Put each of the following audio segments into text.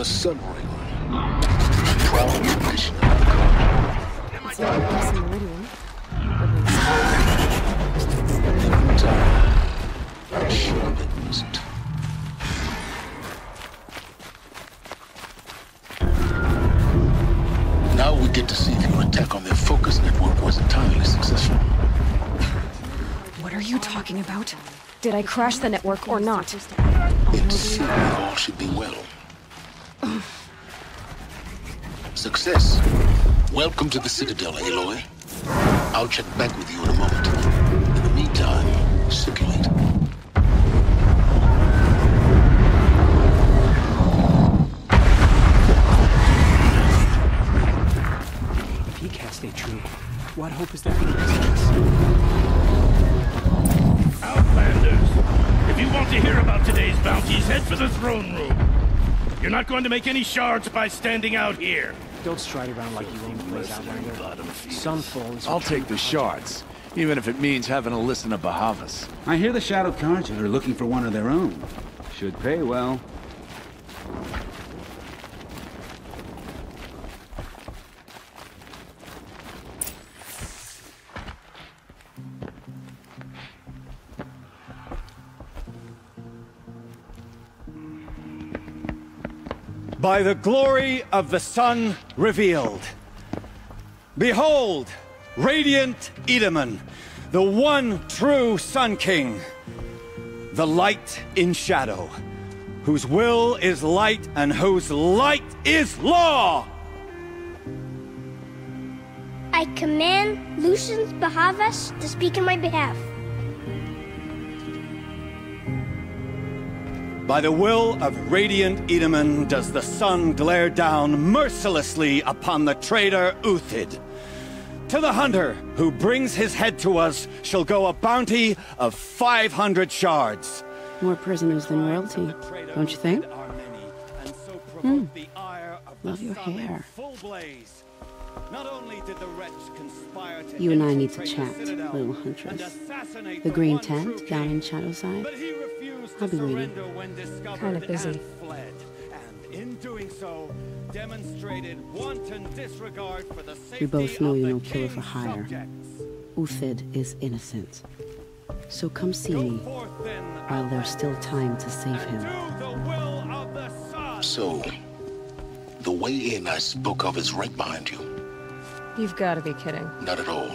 the Sun Ring. Proud tradition of the country. It's not a person meridian. I should have been used. Now we get to see if your attack on their focus network was entirely successful. What are you talking about? Did I crash the network or not? In theory, all should be well. Success. Welcome to the Citadel, Aloy. I'll check back with you in a moment. In the meantime, circulate. If he can't stay true, what hope is there for the rest of us? Outlanders! If you want to hear about today's bounties, head for the throne room. You're not going to make any shards by standing out here. Don't stride around like you own the place, Outlander. Sunfall is... I'll take the shards, even if it means having to listen to Bahavas. I hear the Shadow Carja are looking for one of their own. Should pay well. By the glory of the sun revealed. Behold, radiant Edaman, the one true Sun King, the light in shadow, whose will is light and whose light is law! I command Lucius Bahavas to speak in my behalf. By the will of radiant Edaman does the sun glare down mercilessly upon the traitor Uthid. To the hunter who brings his head to us shall go a bounty of 500 shards. More prisoners than royalty, don't you think? Love your hair. You and I need to chat, little huntress. The green tent down in Shadowside? I'll be waiting. Kind of busy. We both know you're no killer for hire. Uthid is innocent. So come see me, while there's still time to save him. So, the way in I spoke of is right behind you. You've got to be kidding. Not at all.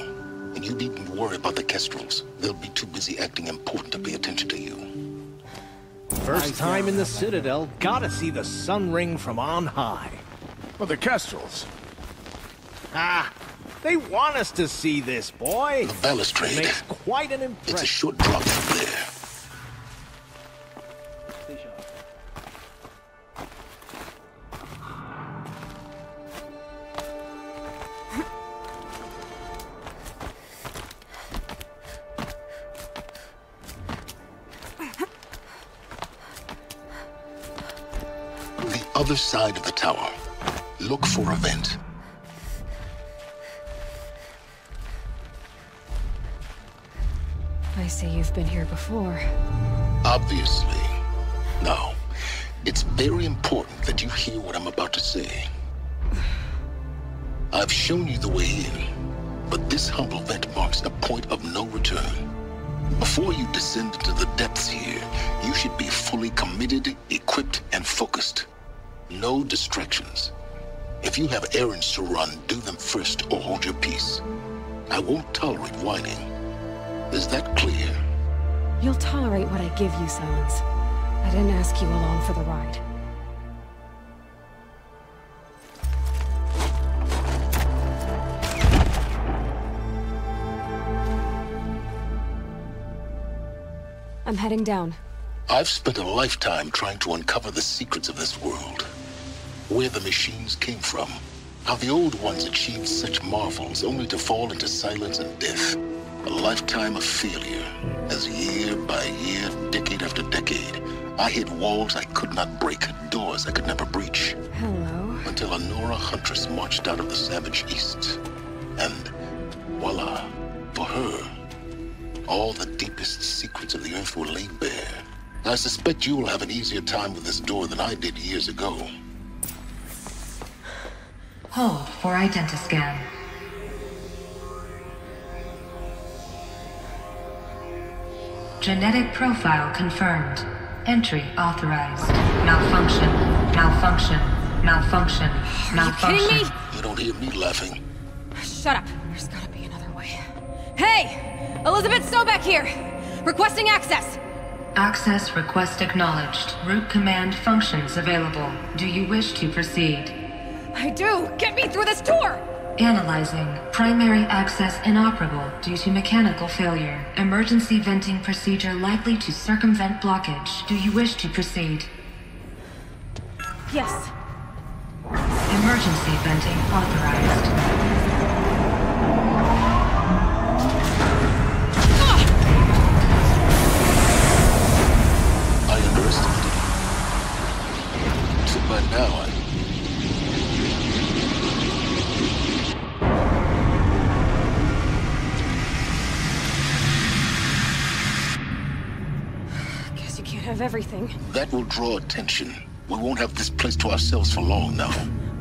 And you needn't worry about the Kestrels. They'll be too busy acting important to pay attention to you. First time in the Citadel, gotta see the Sun Ring from on high. Well, the Kestrels. Ah, they want us to see this, boy. The balustrade. It makes quite an impression. It's a short drop from there. Other side of the tower. Look for a vent. I see you've been here before. Obviously. Now, it's very important that you hear what I'm about to say. I've shown you the way in, but this humble vent marks a point of no return. Before you descend into the depths here, you should be fully committed, equipped, and focused. No distractions. If you have errands to run, do them first or hold your peace. I won't tolerate whining. Is that clear? You'll tolerate what I give you, Silence. I didn't ask you along for the ride. I'm heading down. I've spent a lifetime trying to uncover the secrets of this world. Where the machines came from. How the old ones achieved such marvels only to fall into silence and death. A lifetime of failure. As year by year, decade after decade, I hit walls I could not break, doors I could never breach. Hello. Until a Nora huntress marched out of the savage east. And voila, for her, all the deepest secrets of the earth were laid bare. I suspect you will have an easier time with this door than I did years ago. Hold for identiscan. Genetic profile confirmed. Entry authorized. Malfunction. Malfunction. Malfunction. Malfunction. Are you kidding me? You don't hear me laughing. Shut up. There's gotta be another way. Hey! Elizabeth Sobeck here! Requesting access! Access request acknowledged. Root command functions available. Do you wish to proceed? I do! Get me through this tour! Analyzing. Primary access inoperable due to mechanical failure. Emergency venting procedure likely to circumvent blockage. Do you wish to proceed? Yes. Emergency venting authorized. I underestimated you. So by now Guess you can't have everything. that will draw attention. We won't have this place to ourselves for long now.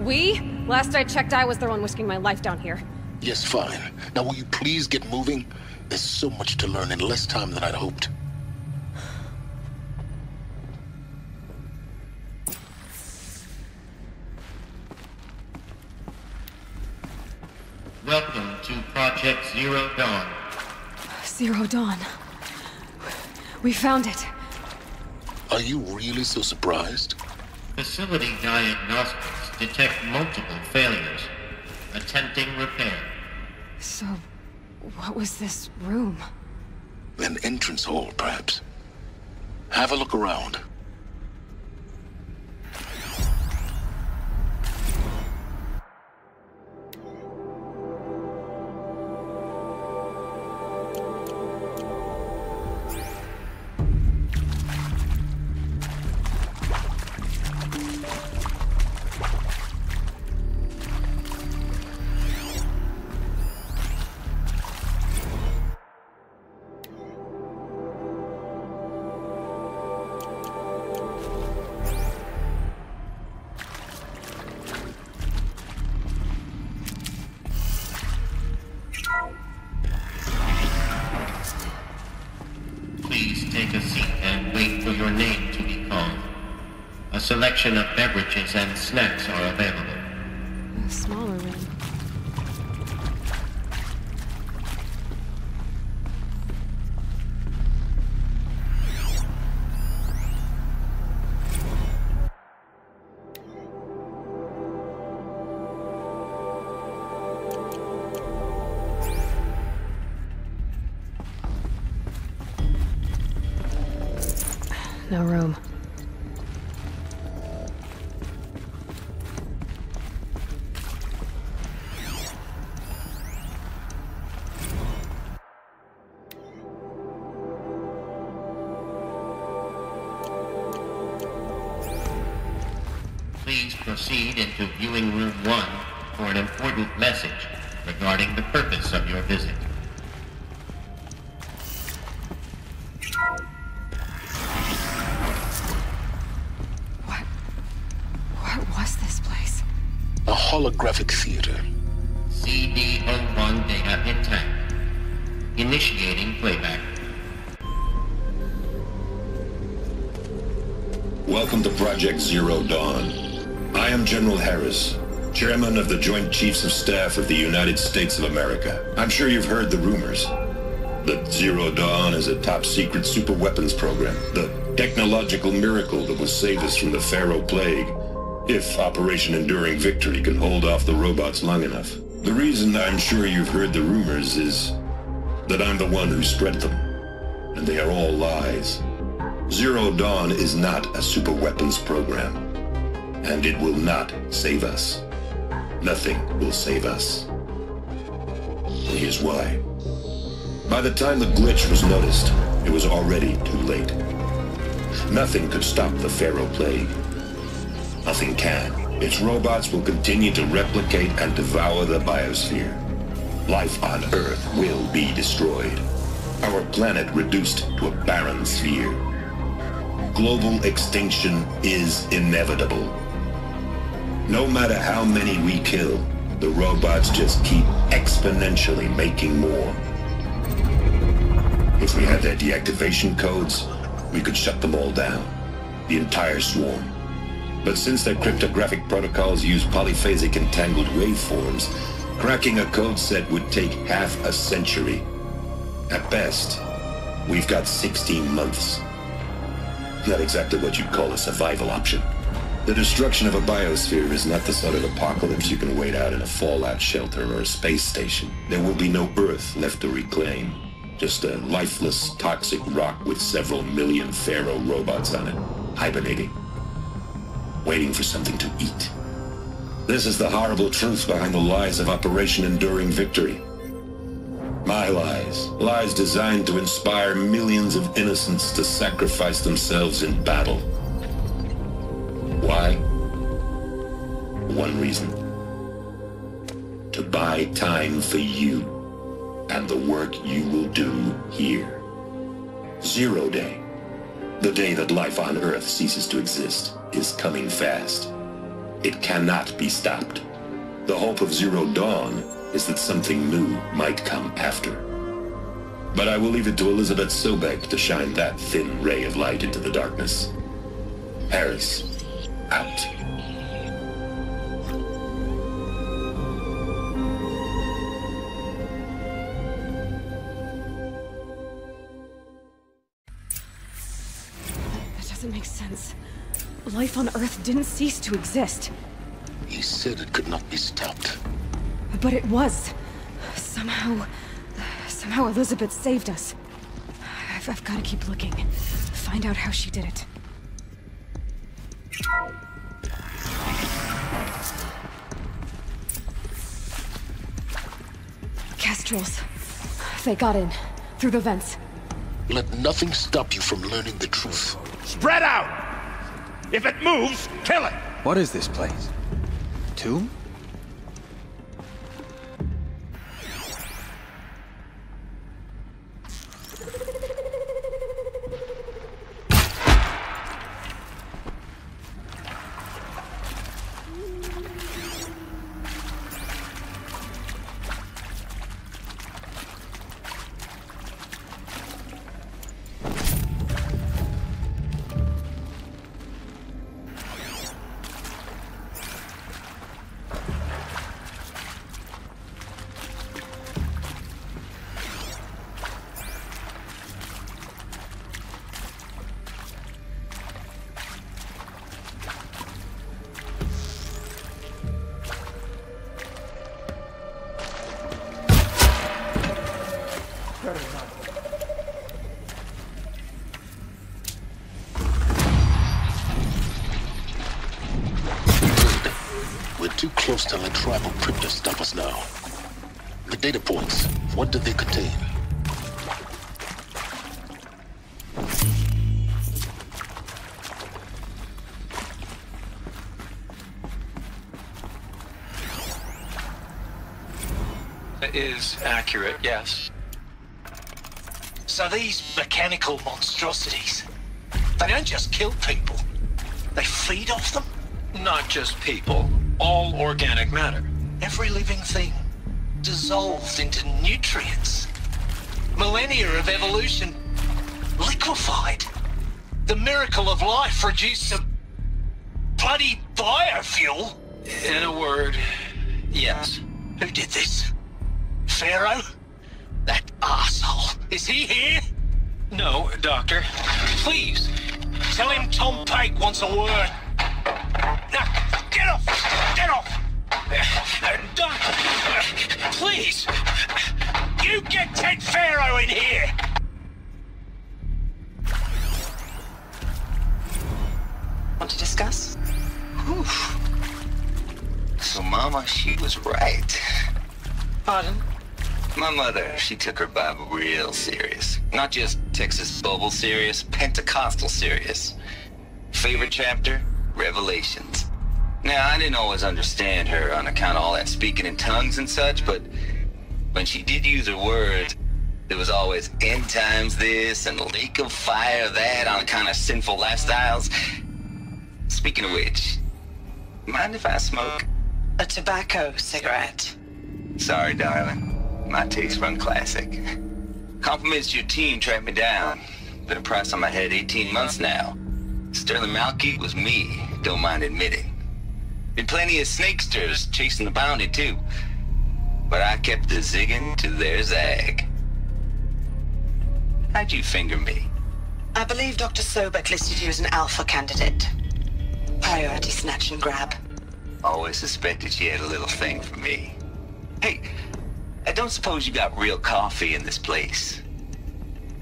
We? Last I checked, I was the one whisking my life down here. Yes, fine. Now will you please get moving? There's so much to learn in less time than I'd hoped. Welcome to Project Zero Dawn. Zero Dawn. We found it. Are you really so surprised? Facility diagnostics detect multiple failures. Attempting repair. So, what was this room? An entrance hall, perhaps. Have a look around. Please take a seat and wait for your name to be called. A selection of beverages and snacks are available. A smaller room. No room. Please proceed into viewing room 1 for an important message regarding the purpose of your visit. What was this place? A holographic theater. CD01 data intact. Initiating playback. Welcome to Project Zero Dawn. I am General Harris, Chairman of the Joint Chiefs of Staff of the United States of America. I'm sure you've heard the rumors that Zero Dawn is a top-secret superweapons program, the technological miracle that will save us from the Pharaoh Plague, if Operation Enduring Victory can hold off the robots long enough. The reason I'm sure you've heard the rumors is that I'm the one who spread them, and they are all lies. Zero Dawn is not a superweapons program, and it will not save us. Nothing will save us. And here's why. By the time the glitch was noticed, it was already too late. Nothing could stop the Pharaoh Plague. Nothing can. Its robots will continue to replicate and devour the biosphere. Life on Earth will be destroyed. Our planet reduced to a barren sphere. Global extinction is inevitable. No matter how many we kill, the robots just keep exponentially making more. If we had their deactivation codes, we could shut them all down. The entire swarm. But since their cryptographic protocols use polyphasic entangled waveforms, cracking a code set would take half a century. At best, we've got 16 months. Not exactly what you'd call a survival option. The destruction of a biosphere is not the sort of apocalypse you can wait out in a fallout shelter or a space station. There will be no Earth left to reclaim. Just a lifeless, toxic rock with several million Pharaoh robots on it, hibernating, waiting for something to eat. This is the horrible truth behind the lies of Operation Enduring Victory. My lies. Lies designed to inspire millions of innocents to sacrifice themselves in battle. Why? One reason. To buy time for you and the work you will do here. Zero Day, the day that life on Earth ceases to exist, is coming fast. It cannot be stopped. The hope of Zero Dawn is that something new might come after. But I will leave it to Elizabeth Sobek to shine that thin ray of light into the darkness. Harris, out. That doesn't make sense. Life on Earth didn't cease to exist. He said it could not be stopped. But it was. Somehow Elizabeth saved us. I've got to keep looking. Find out how she did it. Kestrels. They got in. Through the vents. Let nothing stop you from learning the truth. Spread out! If it moves, kill it! What is this place? Tomb? We're too close to let tribal crypto stop us now. The data points, what do they contain? It is accurate, yes. So these mechanical monstrosities, they don't just kill people, they feed off them? Not just people, all organic matter. Every living thing dissolved into nutrients. Millennia of evolution liquefied. The miracle of life produced some bloody biofuel. In a word, yes. Who did this? Pharaoh? That asshole. Is he here? No, Doctor. Please, tell him Tom Pake wants a word. Now, get off! Get off! Doctor, please! You get Ted Pharaoh in here! Want to discuss? Whew. So, Mama, she was right. Pardon? My mother, she took her Bible real serious. Not just Texas Bible serious, Pentecostal serious. Favorite chapter? Revelations. Now, I didn't always understand her on account of all that speaking in tongues and such, but when she did use her words, there was always end times this and lake of fire that on account of sinful lifestyles. Speaking of which, Mind if I smoke? A tobacco cigarette. Sorry, darling. My taste run classic. Compliments to your team tracked me down. Been a price on my head 18 months now. Sterling Malkeet was me, don't mind admitting. Been plenty of snakesters chasing the bounty, too. But I kept the zigging to their zag. How'd you finger me? I believe Dr. Sobek listed you as an alpha candidate. Priority snatch and grab. Always suspected she had a little thing for me. Hey, I don't suppose you got real coffee in this place?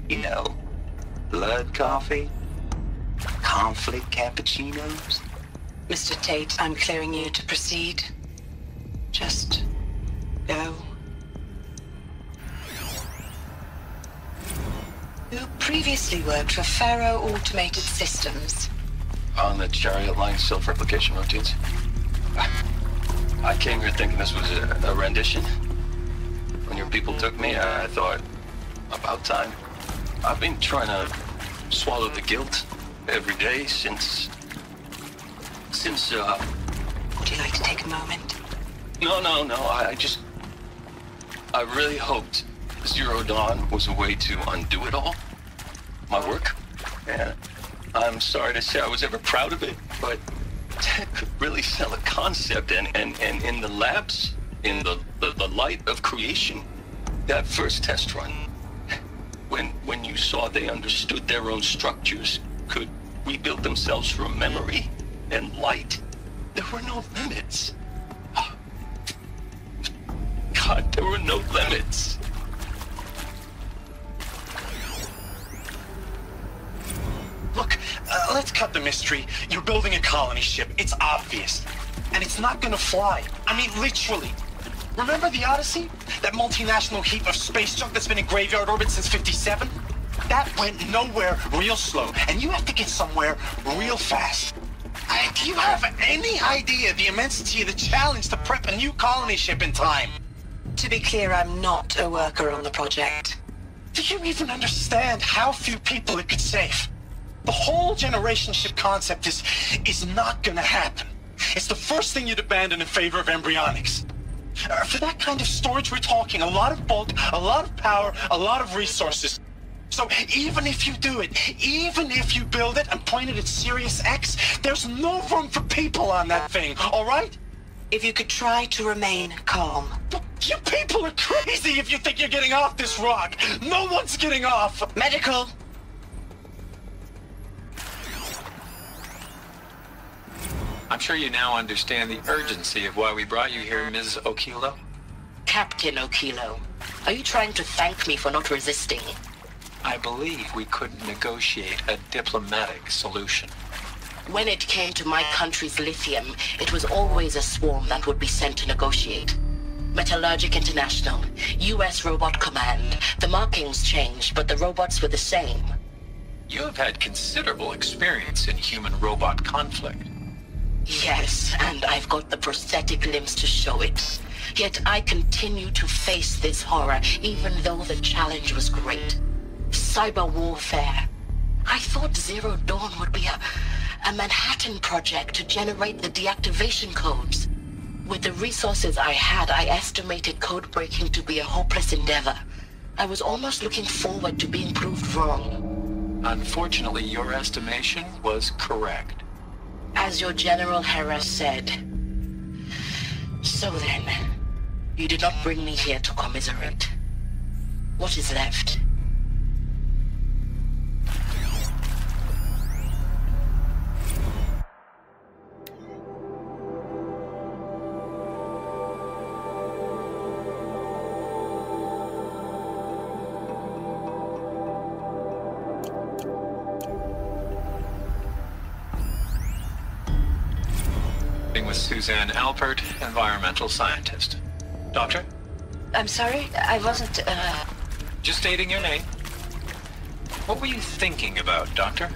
You know, blood coffee? Conflict cappuccinos? Mr. Tate, I'm clearing you to proceed. Just go. You previously worked for Faro Automated Systems. On the Chariot Line self-replication routines? I came here thinking this was a rendition. When your people took me, I thought, about time. I've been trying to swallow the guilt every day since... Would you like to take a moment? No, I really hoped Zero Dawn was a way to undo it all. My work. And I'm sorry to say I was ever proud of it, but Tech could really sell a concept, and in the labs, in the light of creation, that first test run, when you saw they understood their own structures, could rebuild themselves from memory and light, there were no limits. God, there were no limits. Look, let's cut the mystery. You're building a colony ship. It's obvious. And it's not gonna fly. I mean, literally. Remember the Odyssey? That multinational heap of space junk that's been in graveyard orbit since '57? That went nowhere real slow. And you have to get somewhere real fast. Do you have any idea the immensity of the challenge to prep a new colony ship in time? To be clear, I'm not a worker on the project. Do you even understand how few people it could save? The whole generation ship concept is not gonna happen. It's the first thing you'd abandon in favor of embryonics. For that kind of storage, we're talking a lot of bulk, a lot of power, a lot of resources. So even if you do it, even if you build it and point it at Sirius X, there's no room for people on that thing, all right? If you could try to remain calm. You people are crazy if you think you're getting off this rock. No one's getting off. Medical. I'm sure you now understand the urgency of why we brought you here, Ms. Okilo. Captain Okilo, are you trying to thank me for not resisting? I believe we couldn't negotiate a diplomatic solution. When it came to my country's lithium, it was always a swarm that would be sent to negotiate. Metallurgic International, US Robot Command. The markings changed, but the robots were the same. You have had considerable experience in human-robot conflict. Yes, and I've got the prosthetic limbs to show it. Yet I continue to face this horror, even though the challenge was great. Cyber warfare. I thought Zero Dawn would be a Manhattan project to generate the deactivation codes. With the resources I had, I estimated code breaking to be a hopeless endeavor. I was almost looking forward to being proved wrong. Unfortunately, your estimation was correct. As your General Harris said. So then, you did not bring me here to commiserate. What is left? With Suzanne Alpert, environmental scientist. Doctor? I'm sorry, I wasn't, Just stating your name. What were you thinking about, Doctor?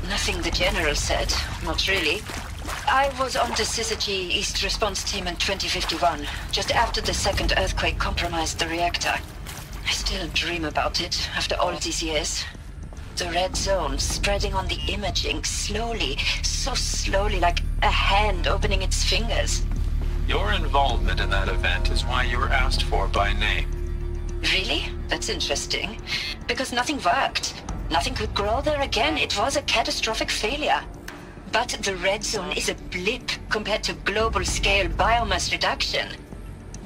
Nothing the General said, not really. I was on the Syzygy East Response Team in 2051, just after the second earthquake compromised the reactor. I still dream about it, after all these years. The red zone spreading on the imaging, slowly, so slowly, like a hand opening its fingers. Your involvement in that event is why you were asked for by name. Really? That's interesting. Because nothing worked. Nothing could grow there again. It was a catastrophic failure. But the red zone is a blip compared to global-scale biomass reduction.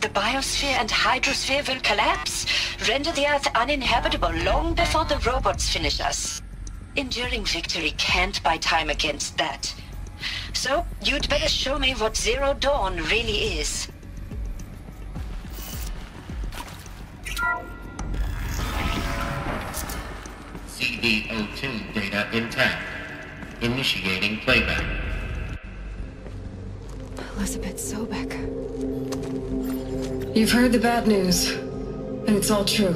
The biosphere and hydrosphere will collapse, render the Earth uninhabitable long before the robots finish us. Enduring victory can't buy time against that. So, you'd better show me what Zero Dawn really is. CD02 data intact. Initiating playback. Elizabeth Sobek. You've heard the bad news, and it's all true.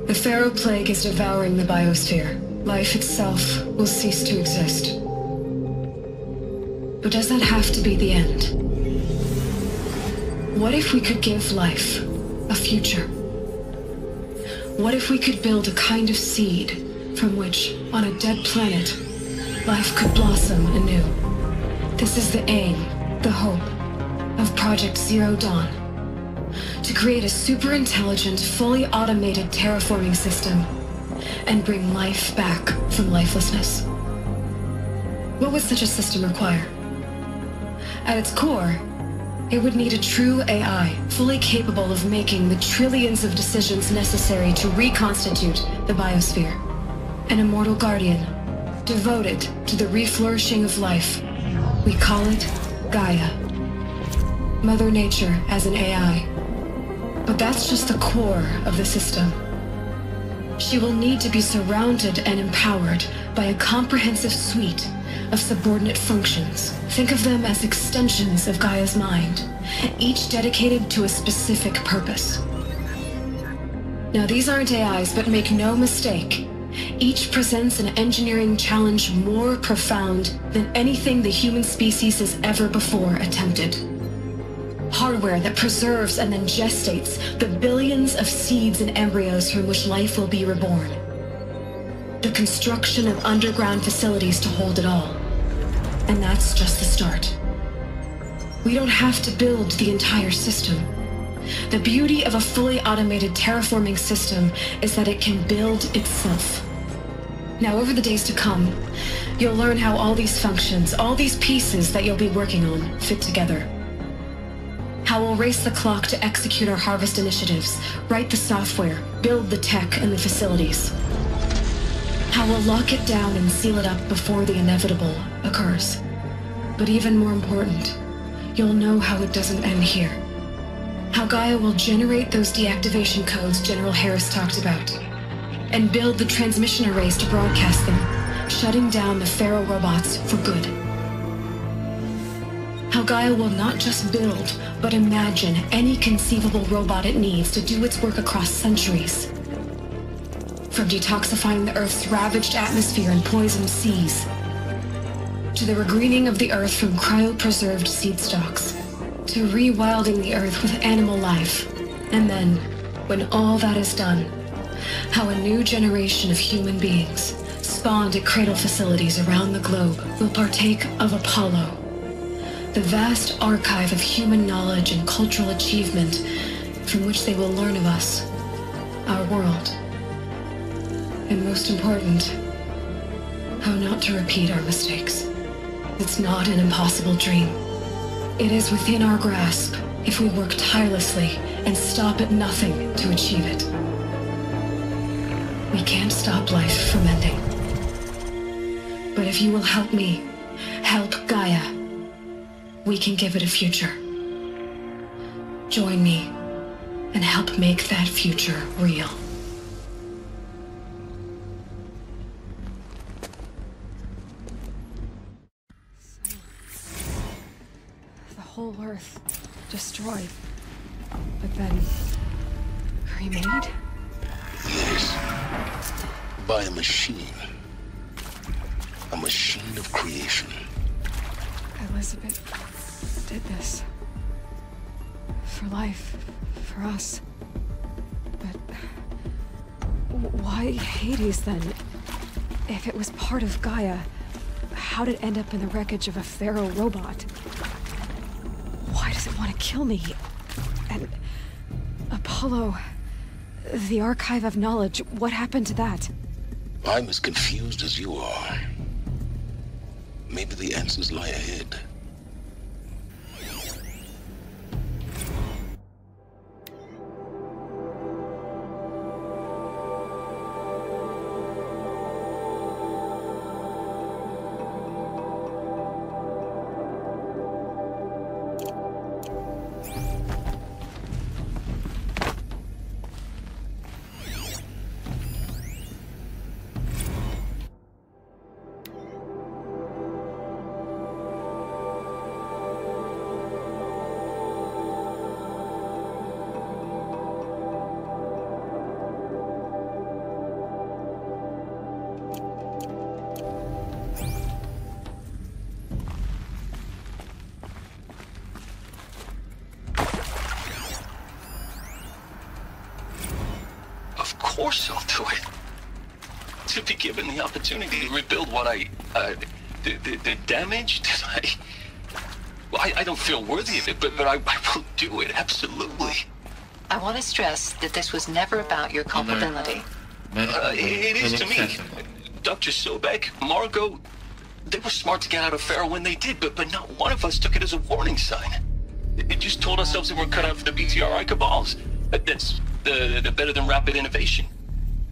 The Pharaoh Plague is devouring the biosphere. Life itself will cease to exist. But does that have to be the end? What if we could give life a future? What if we could build a kind of seed from which, on a dead planet, life could blossom anew? This is the aim, the hope, of Project Zero Dawn. To create a super-intelligent, fully automated terraforming system and bring life back from lifelessness. What would such a system require? At its core, it would need a true AI, fully capable of making the trillions of decisions necessary to reconstitute the biosphere. An immortal guardian, devoted to the reflourishing of life. We call it Gaia. Mother Nature as an AI. But that's just the core of the system. She will need to be surrounded and empowered by a comprehensive suite of subordinate functions. Think of them as extensions of Gaia's mind, each dedicated to a specific purpose. Now, these aren't AIs, but make no mistake, each presents an engineering challenge more profound than anything the human species has ever before attempted. Hardware that preserves and then gestates the billions of seeds and embryos from which life will be reborn. The construction of underground facilities to hold it all. And that's just the start. We don't have to build the entire system. The beauty of a fully automated terraforming system is that it can build itself. Now, over the days to come, you'll learn how all these functions, all these pieces that you'll be working on, fit together. How we'll race the clock to execute our harvest initiatives, write the software, build the tech and the facilities. How we'll lock it down and seal it up before the inevitable occurs. But even more important, you'll know how it doesn't end here. How Gaia will generate those deactivation codes General Harris talked about, and build the transmission arrays to broadcast them, shutting down the Pharaoh robots for good. How Gaia will not just build, but imagine any conceivable robot it needs to do its work across centuries. From detoxifying the Earth's ravaged atmosphere and poisoned seas, to the regreening of the Earth from cryopreserved seed stalks, to rewilding the Earth with animal life. And then, when all that is done, how a new generation of human beings, spawned at cradle facilities around the globe, will partake of Apollo, the vast archive of human knowledge and cultural achievement from which they will learn of us, our world. And most important, how not to repeat our mistakes. It's not an impossible dream. It is within our grasp if we work tirelessly and stop at nothing to achieve it. We can't stop life from ending. But if you will help me, help Gaia, we can give it a future. Join me and help make that future real. The whole Earth destroyed, but then remade? Yes. By a machine. A machine of creation. Elizabeth did this. For life. For us. But why Hades then? If it was part of Gaia, How'd it end up in the wreckage of a Pharaoh robot? Why does it want to kill me? And Apollo, the Archive of Knowledge, what happened to that? I'm as confused as you are. Maybe the answers lie ahead. Of course I'll do it. To be given the opportunity to rebuild what the damage that I don't feel worthy of it, but I will do it, absolutely. I want to stress that this was never about your culpability. It is to me. Dr. Sobek, Margot, they were smart to get out of Pharaoh when they did, but not one of us took it as a warning sign. It just told ourselves that we're cut out for the BTRI cabals. That's the better than rapid innovation.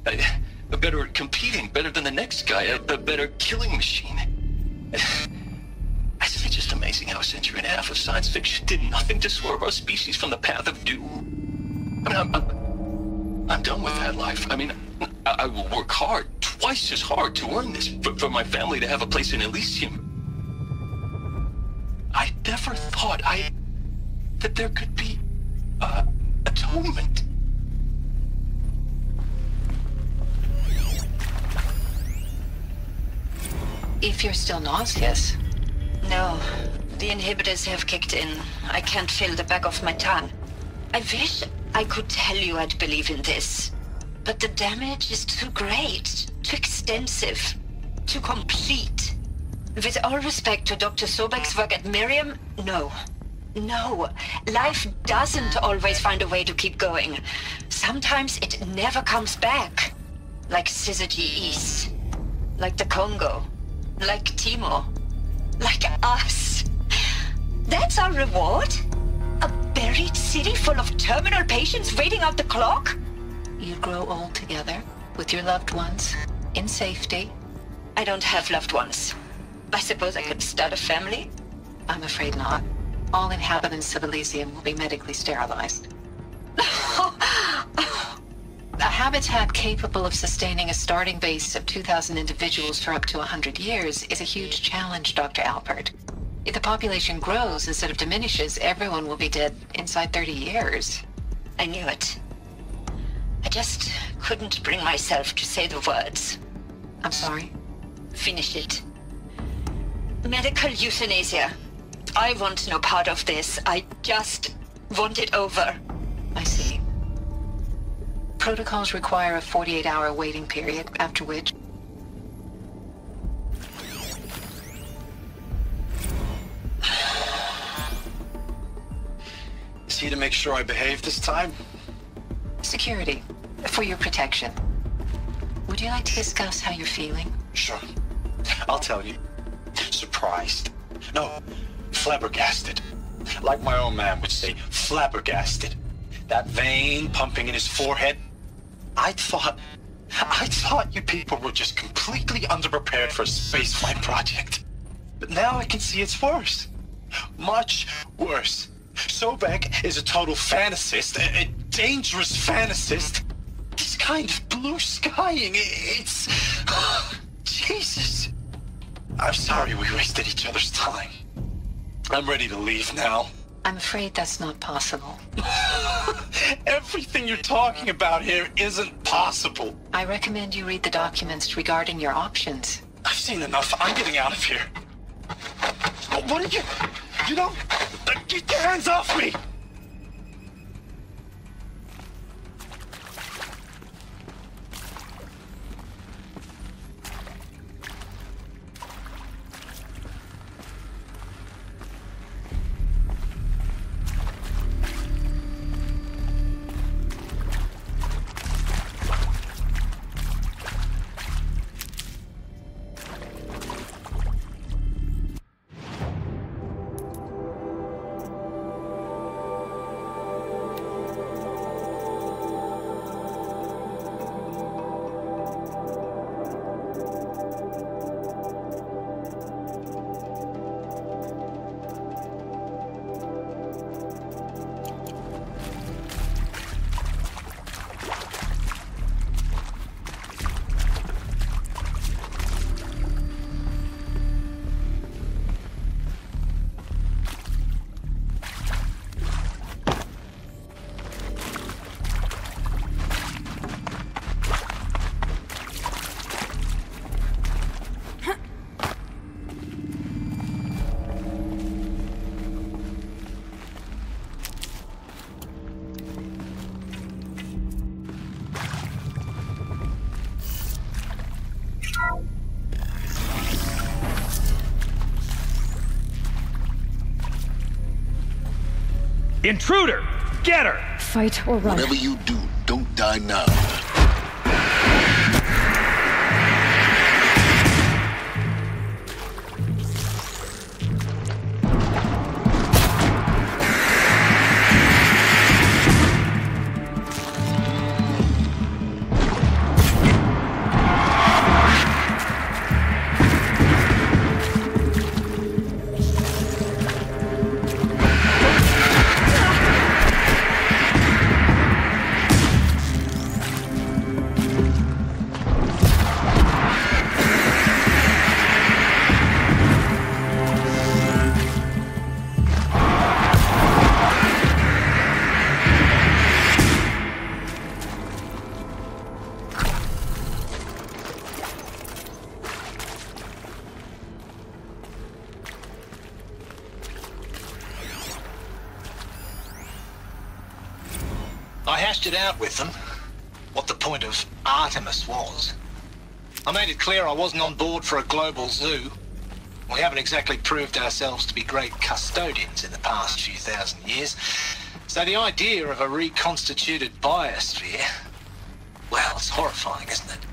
A better at competing, better than the next guy, a better killing machine. Isn't it just amazing how a century and a half of science fiction did nothing to swerve our species from the path of doom? I mean, I'm done with that life. I mean, I will work hard, twice as hard to earn this, for my family to have a place in Elysium. I never thought that there could be atonement. If you're still nauseous. No, the inhibitors have kicked in. I can't feel the back of my tongue. I wish I could tell you I'd believe in this. But the damage is too great, too extensive, too complete. With all respect to Dr. Sobek's work at Miriam, no. No, life doesn't always find a way to keep going. Sometimes it never comes back. Like Syzygy East. Like the Congo. Like Timo. Like us. That's our reward? A buried city full of terminal patients waiting out the clock? You grow old together, with your loved ones, in safety. I don't have loved ones. I suppose I could start a family? I'm afraid not. All inhabitants of Elysium will be medically sterilized. A habitat capable of sustaining a starting base of 2,000 individuals for up to 100 years is a huge challenge, Dr. Alpert. If the population grows instead of diminishes, everyone will be dead inside 30 years. I knew it. I just couldn't bring myself to say the words. I'm sorry? Finish it. Medical euthanasia. I want no part of this. I just want it over. I see. Protocols require a 48-hour waiting period, after which... Is he to make sure I behave this time? Security, for your protection. Would you like to discuss how you're feeling? Sure. I'll tell you. Surprised. No, flabbergasted. Like my own man would say, flabbergasted. That vein pumping in his forehead. I thought you people were just completely underprepared for a spaceflight project. But now I can see it's worse. Much worse. Sobek is a total fantasist, a dangerous fantasist. This kind of blue skying, it's... Jesus. I'm sorry we wasted each other's time. I'm ready to leave now. I'm afraid that's not possible. Everything you're talking about here isn't possible. I recommend you read the documents regarding your options. I've seen enough. I'm getting out of here. What are you... You know... Get your hands off me! Intruder! Get her! Fight or run. Whatever you do, don't die now. I hashed it out with them, what the point of Artemis was. I made it clear I wasn't on board for a global zoo. We haven't exactly proved ourselves to be great custodians in the past few thousand years. So the idea of a reconstituted biosphere, well, it's horrifying, isn't it?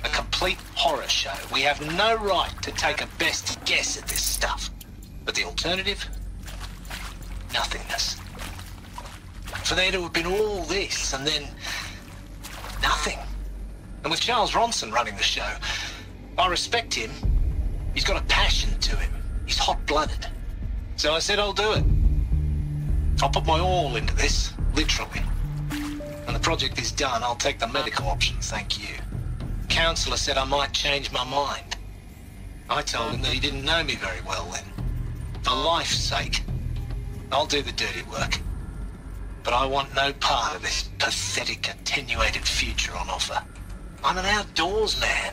A complete horror show. We have no right to take a best guess at this stuff. But the alternative? Nothingness. For there to have been all this, and then nothing. And with Charles Ronson running the show, I respect him. He's got a passion to him. He's hot-blooded. So I said I'll do it. I'll put my all into this, literally. When the project is done, I'll take the medical option, thank you. Counselor said I might change my mind. I told him that he didn't know me very well then. For life's sake, I'll do the dirty work. But I want no part of this pathetic, attenuated future on offer. I'm an outdoors man.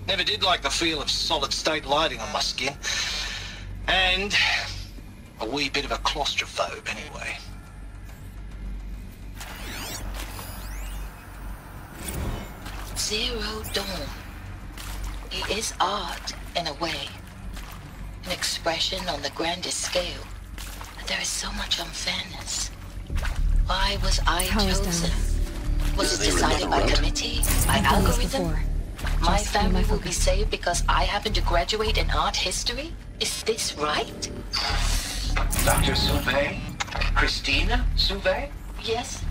Never did like the feel of solid-state lighting on my skin. And a wee bit of a claustrophobe, anyway. Zero Dawn. It is art, in a way. An expression on the grandest scale. But there is so much unfairness. Why was I chosen? Was it decided by committee? By algorithm? My family will be saved because I happen to graduate in art history? Is this right? Dr. Sauvé? Christina Sauvé? Yes.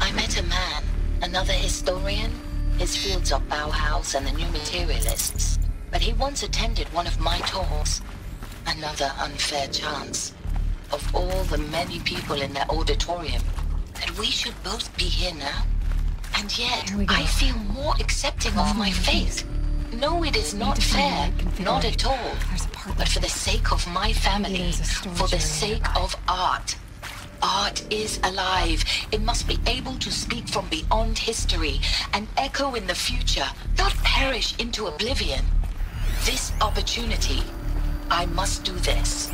I met a man, another historian. His fields are Bauhaus and the New Materialists. But he once attended one of my talks. Another unfair chance. Of all the many people in that auditorium, that we should both be here now. And yet, I feel more accepting of my faith. No, it is not fair, not at all. But for the sake of my family, for the sake of art. Art is alive. It must be able to speak from beyond history and echo in the future, not perish into oblivion. This opportunity, I must do this.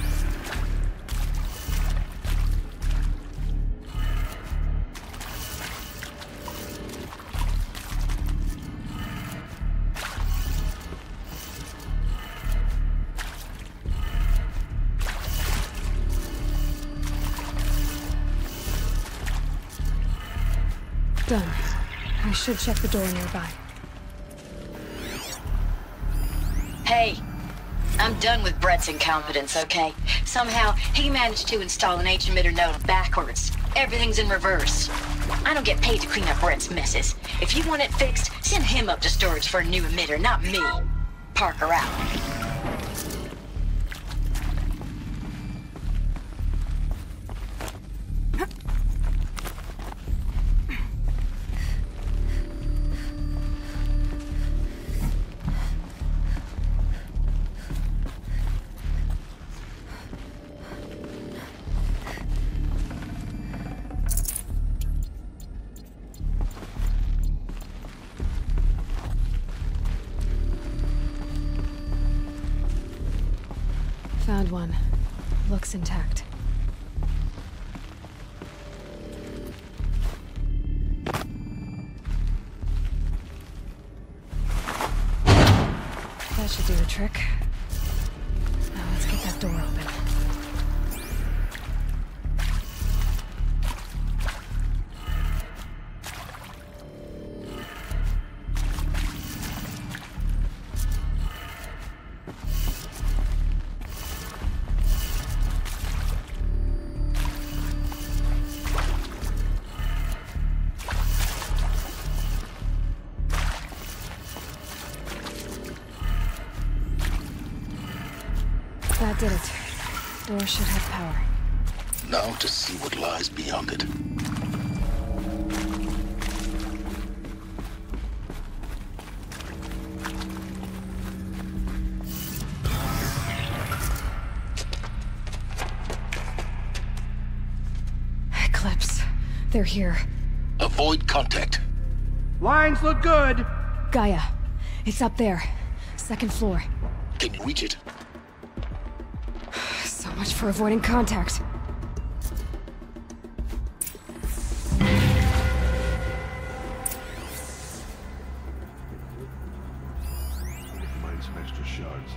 Done. I should check the door nearby. Hey, I'm done with Brett's incompetence, okay? Somehow, he managed to install an H-emitter node backwards. Everything's in reverse. I don't get paid to clean up Brett's messes. If you want it fixed, send him up to storage for a new emitter, not me. Parker out. Found one. Looks intact. That should do the trick. Now let's get that door open. That did it. Door should have power. Now to see what lies beyond it. Eclipse. They're here. Avoid contact. Lines look good. Gaia. It's up there. Second floor. Can you reach it? So much for avoiding contact. Find some extra shards.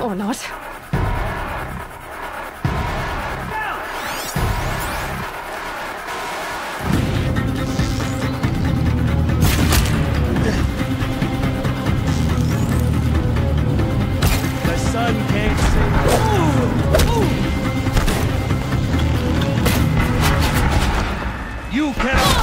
Or not. The sun can't see. You cannot.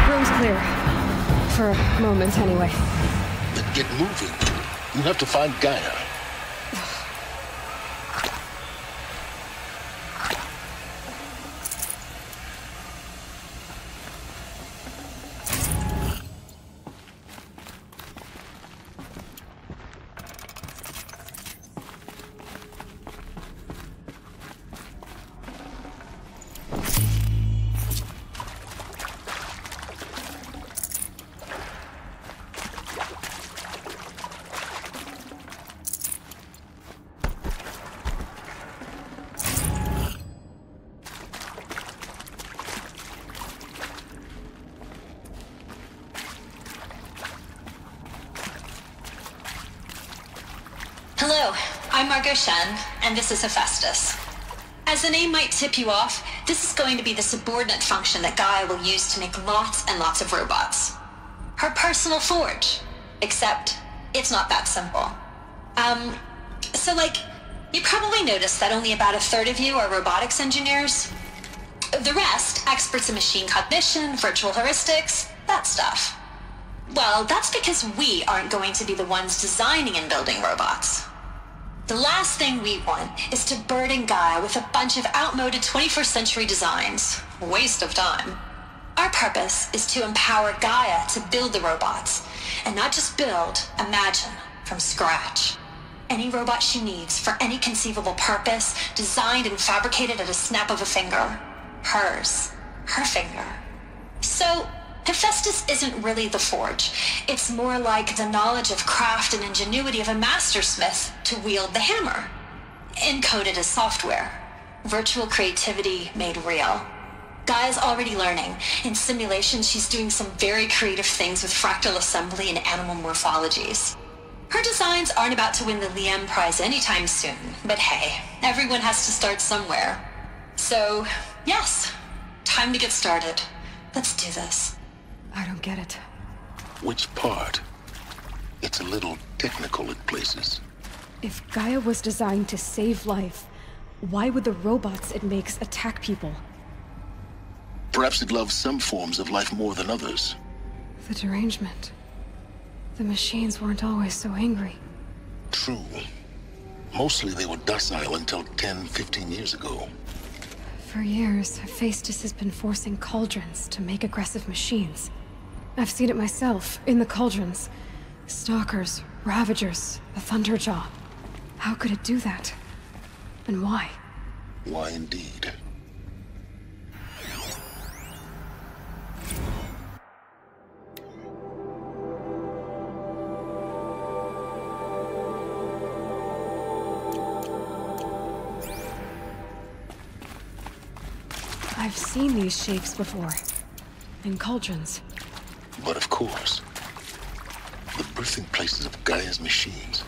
Room's clear. For a moment, anyway. Then get moving. You have to find Gaia. Hello, I'm Margot Shen, and this is Hephaestus. As the name might tip you off, this is going to be the subordinate function that Gaia will use to make lots and lots of robots. Her personal forge. Except, it's not that simple. You probably noticed that only about a third of you are robotics engineers. The rest, experts in machine cognition, virtual heuristics, that stuff. Well, that's because we aren't going to be the ones designing and building robots. The last thing we want is to burden Gaia with a bunch of outmoded 21st century designs. Waste of time. Our purpose is to empower Gaia to build the robots, and not just build, imagine, from scratch. Any robot she needs for any conceivable purpose, designed and fabricated at a snap of a finger. Hers. Her finger. So, Hephaestus isn't really the forge. It's more like the knowledge of craft and ingenuity of a mastersmith to wield the hammer. Encoded as software. Virtual creativity made real. Gaia's already learning. In simulations, she's doing some very creative things with fractal assembly and animal morphologies. Her designs aren't about to win the Liam Prize anytime soon, but hey, everyone has to start somewhere. So, yes, time to get started. Let's do this. I don't get it. Which part? It's a little technical in places. If Gaia was designed to save life, why would the robots it makes attack people? Perhaps it loves some forms of life more than others. The derangement. The machines weren't always so angry. True. Mostly they were docile until 10, 15 years ago. For years, Hephaestus has been forcing cauldrons to make aggressive machines. I've seen it myself, in the cauldrons. Stalkers, Ravagers, the Thunderjaw. How could it do that? And why? Why indeed? I've seen these shapes before. In cauldrons. But of course, the birthing places of Gaia's machines.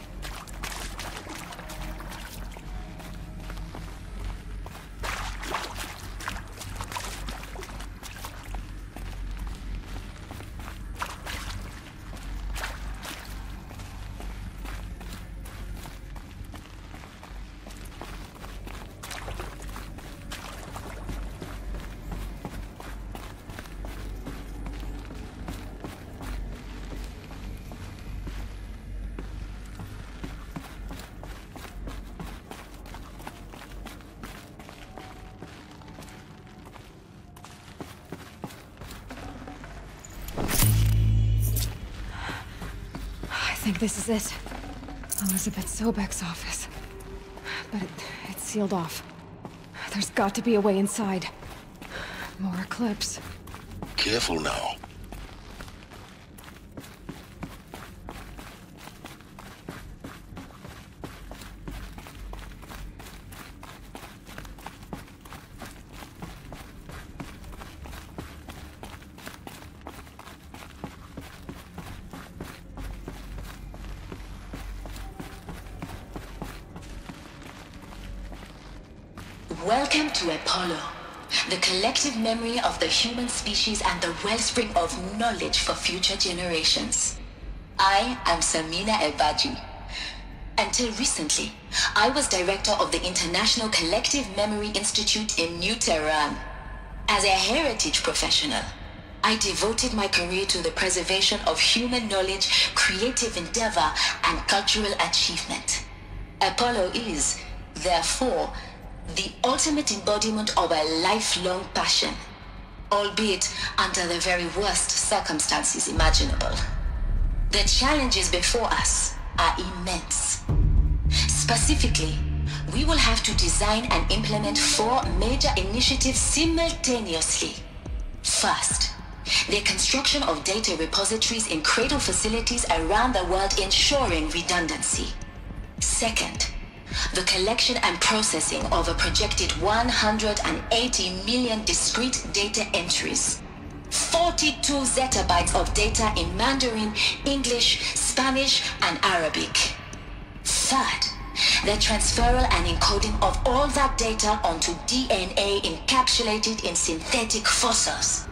I think this is it. Elizabeth Sobek's office. But it's sealed off. There's got to be a way inside. More Eclipse. Careful now. Welcome to Apollo, the collective memory of the human species and the wellspring of knowledge for future generations. I am Samina Ebaji. Until recently, I was director of the International Collective Memory Institute in New Tehran. As a heritage professional, I devoted my career to the preservation of human knowledge, creative endeavor, and cultural achievement. Apollo is, therefore, the ultimate embodiment of a lifelong passion, albeit under the very worst circumstances imaginable. The challenges before us are immense. Specifically, we will have to design and implement 4 major initiatives simultaneously. First, the construction of data repositories in cradle facilities around the world, ensuring redundancy. Second, the collection and processing of a projected 180 million discrete data entries. 42 zettabytes of data in Mandarin, English, Spanish, and Arabic. Third, the transferal and encoding of all that data onto DNA encapsulated in synthetic fossils.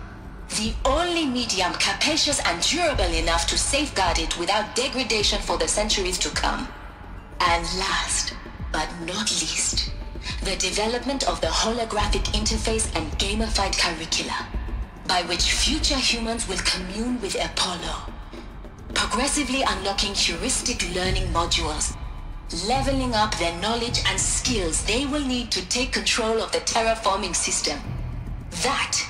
The only medium capacious and durable enough to safeguard it without degradation for the centuries to come. And last, but not least, the development of the holographic interface and gamified curricula, by which future humans will commune with Apollo, progressively unlocking heuristic learning modules, leveling up their knowledge and skills they will need to take control of the terraforming system. That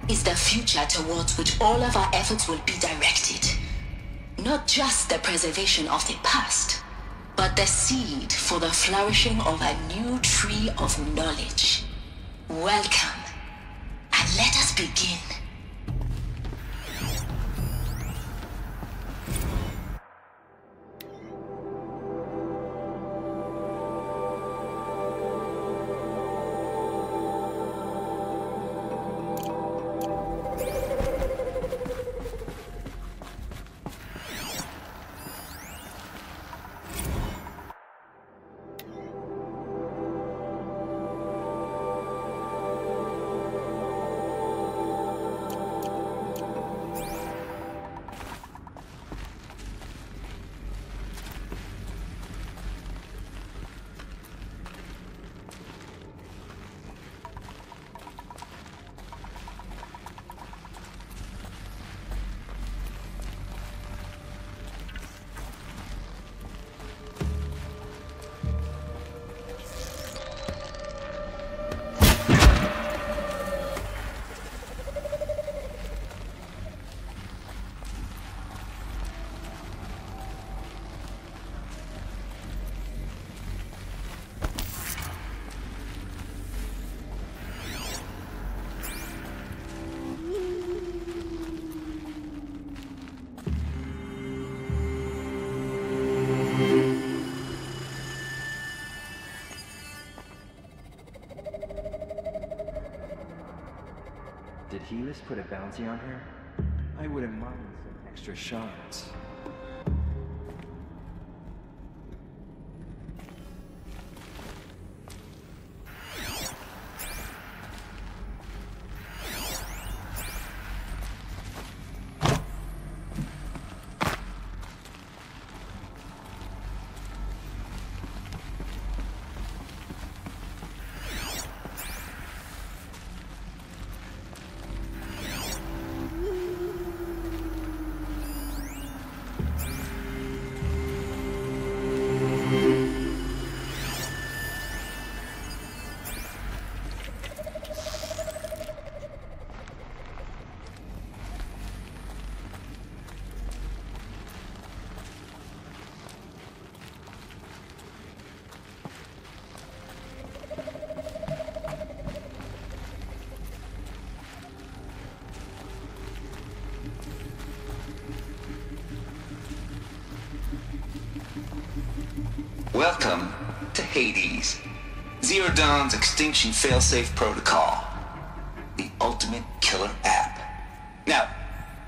is the future towards which all of our efforts will be directed. Not just the preservation of the past, but the seed for the flourishing of a new tree of knowledge. Welcome, and let us begin. Did Helis put a bounty on her? I wouldn't mind some extra shards. Welcome to Hades, Zero Dawn's extinction failsafe protocol, the ultimate killer app. Now,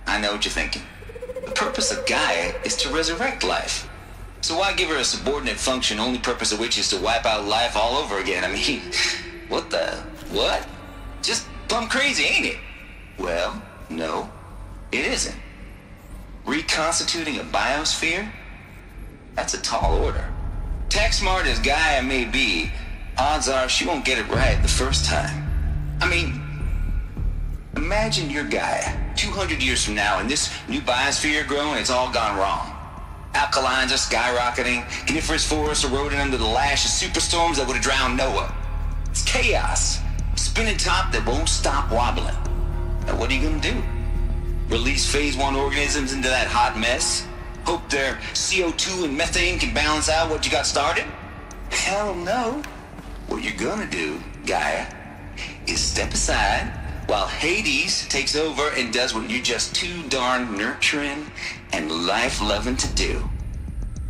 I know what you're thinking. The purpose of Gaia is to resurrect life. So why give her a subordinate function, only purpose of which is to wipe out life all over again? I mean, what? Just plumb crazy, ain't it? Well, no, it isn't. Reconstituting a biosphere? That's a tall order. Tech smart as Gaia may be, odds are she won't get it right the first time. I mean, imagine you're Gaia 200 years from now and this new biosphere growing, it's all gone wrong. Alkalines are skyrocketing, coniferous forests eroding under the lash of superstorms that would have drowned Noah. It's chaos, spinning top that won't stop wobbling. Now what are you gonna do? Release phase 1 organisms into that hot mess? Hope their CO2 and methane can balance out what you got started? Hell no. What you're gonna do, Gaia, is step aside while Hades takes over and does what you're just too darn nurturing and life-loving to do,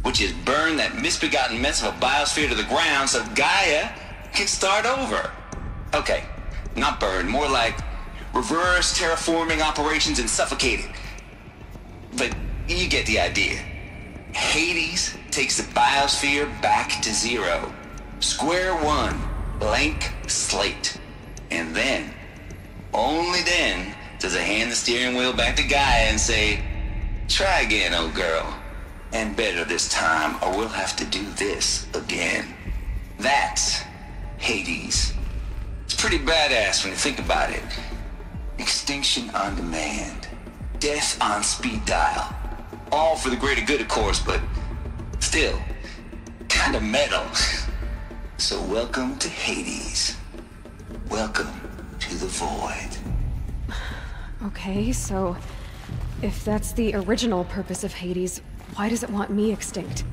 which is burn that misbegotten mess of a biosphere to the ground so Gaia can start over. Okay, not burn, more like reverse terraforming operations and suffocate it. But you get the idea. Hades takes the biosphere back to zero. Square one, blank slate. And then, only then, does it hand the steering wheel back to Gaia and say, try again, old girl. And better this time, or we'll have to do this again. That's Hades. It's pretty badass when you think about it. Extinction on demand. Death on speed dial. All for the greater good, of course, but still, kind of metal. So welcome to Hades. Welcome to the void. Okay, so if that's the original purpose of Hades, why does it want me extinct?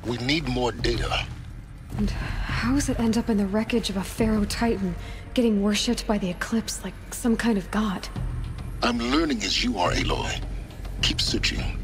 We need more data. And how does it end up in the wreckage of a Pharaoh Titan, getting worshipped by the Eclipse like some kind of god? I'm learning as you are, Aloy. Keep searching.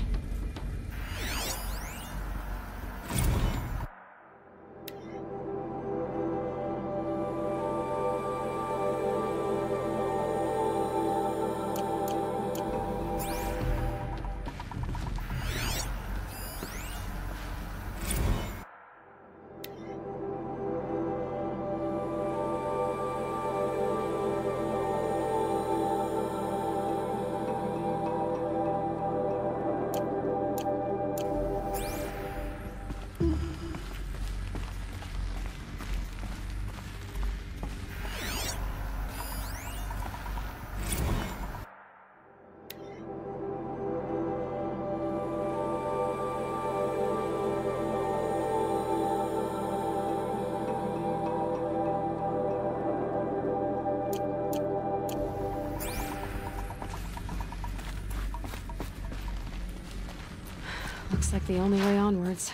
Looks like the only way onwards.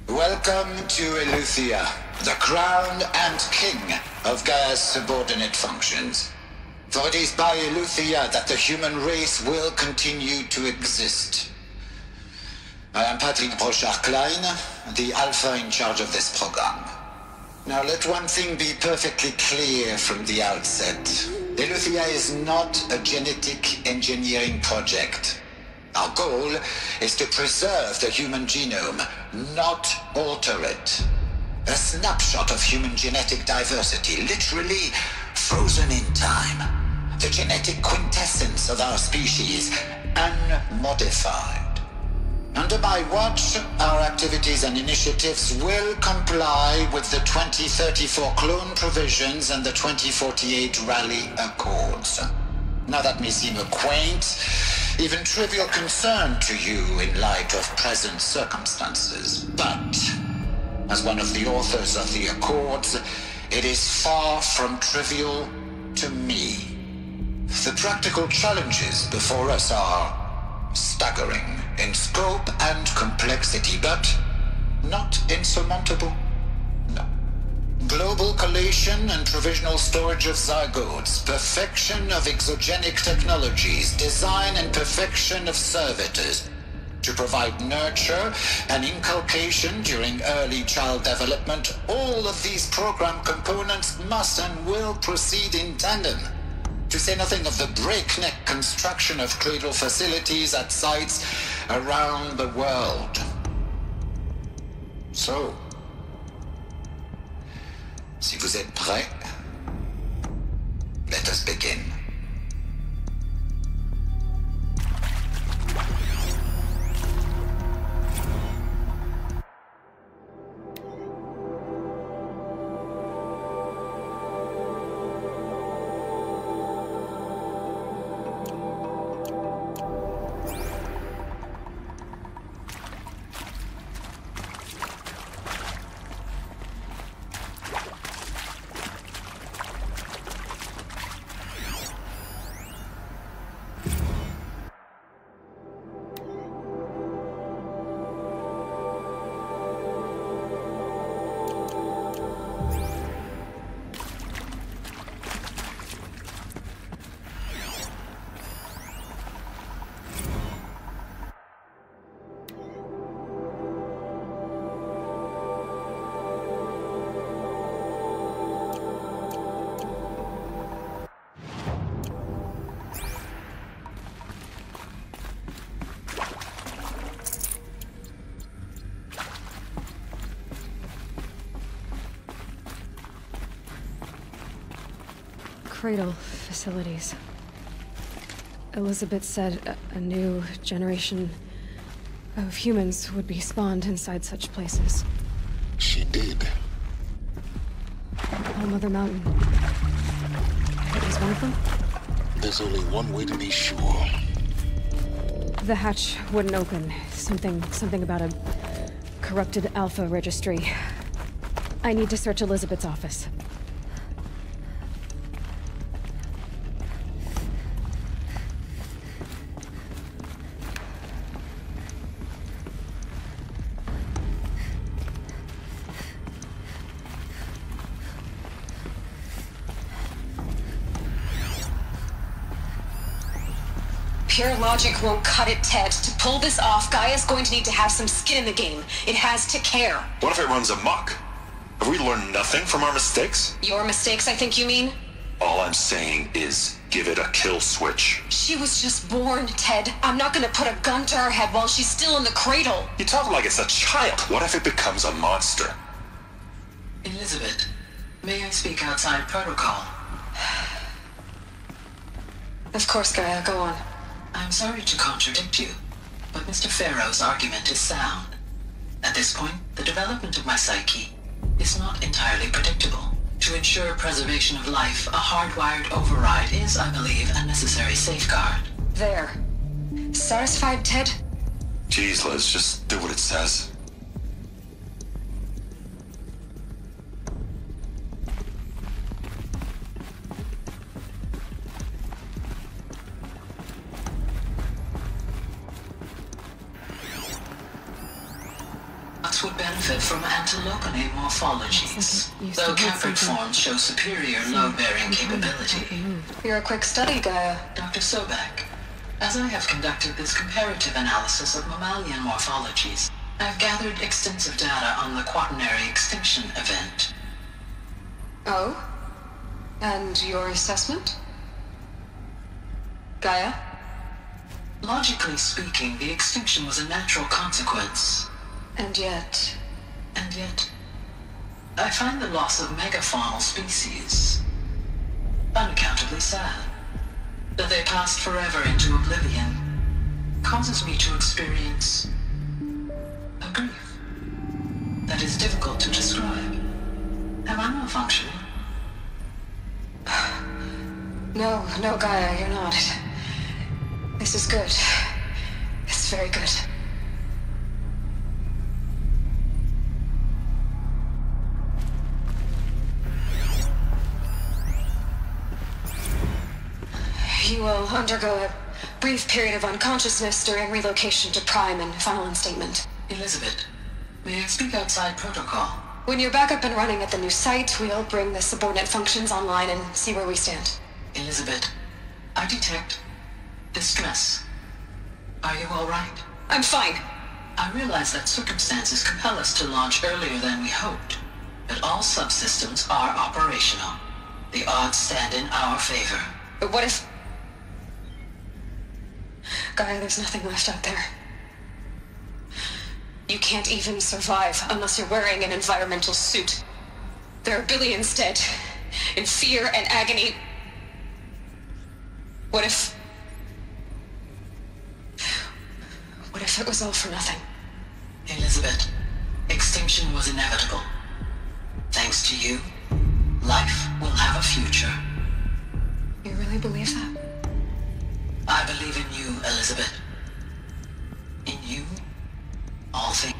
Welcome to Eleuthia, the crown and king of Gaia's subordinate functions. For it is by Eleuthia that the human race will continue to exist. I am Patrick Brochard-Klein, the Alpha in charge of this program. Now let one thing be perfectly clear from the outset. Eleuthia is not a genetic engineering project. Our goal is to preserve the human genome, not alter it. A snapshot of human genetic diversity, literally frozen in time. The genetic quintessence of our species, unmodified. Under my watch, our activities and initiatives will comply with the 2034 clone provisions and the 2048 Rally Accords. Now that may seem a quaint, even trivial concern to you in light of present circumstances, but as one of the authors of the Accords, it is far from trivial to me. The practical challenges before us are staggering in scope and complexity, but not insurmountable. No. Global collation and provisional storage of zygotes, perfection of exogenic technologies, design and perfection of servitors to provide nurture and inculcation during early child development. All of these program components must and will proceed in tandem. To say nothing of the breakneck construction of cradle facilities at sites around the world. So, si vous êtes prêts, let us begin. Cradle facilities. Elizabeth said a new generation of humans would be spawned inside such places. She did. All Mother Mountain. That was one of them? There's only one way to be sure. The hatch wouldn't open. Something about a corrupted Alpha registry. I need to search Elizabeth's office. Pure logic won't cut it, Ted. To pull this off, Gaia's going to need to have some skin in the game. It has to care. What if it runs amok? Have we learned nothing from our mistakes? Your mistakes, I think you mean? All I'm saying is, give it a kill switch. She was just born, Ted. I'm not gonna put a gun to her head while she's still in the cradle. You talk like it's a child. What if it becomes a monster? Elizabeth, may I speak outside protocol? Of course, Gaia, go on. I'm sorry to contradict you, but Mr. Farrow's argument is sound. At this point, the development of my psyche is not entirely predictable. To ensure preservation of life, a hardwired override is, I believe, a necessary safeguard. There. Satisfied, Ted? Jeez, Liz, just do what it says. Would benefit from antilopine morphologies, though caprid forms show superior load-bearing capability. You're a quick study, Gaia. Dr. Sobek, as I have conducted this comparative analysis of mammalian morphologies, I've gathered extensive data on the quaternary extinction event. Oh? And your assessment? Gaia? Logically speaking, the extinction was a natural consequence. And yet, I find the loss of megafaunal species unaccountably sad. That they passed forever into oblivion causes me to experience a grief that is difficult to describe. Am I malfunctioning? No, Gaia, you're not. This is good. It's very good. You will undergo a brief period of unconsciousness during relocation to Prime and final instatement. Elizabeth, may I speak outside protocol? When you're back up and running at the new site, we'll bring the subordinate functions online and see where we stand. Elizabeth, I detect distress. Are you all right? I'm fine. I realize that circumstances compel us to launch earlier than we hoped, but all subsystems are operational. The odds stand in our favor. But what if... Gaia, there's nothing left out there. You can't even survive unless you're wearing an environmental suit. There are billions dead, in fear and agony. What if it was all for nothing? Elizabeth, extinction was inevitable. Thanks to you, life will have a future. You really believe that? I believe in you, Elizabeth. In you, all things.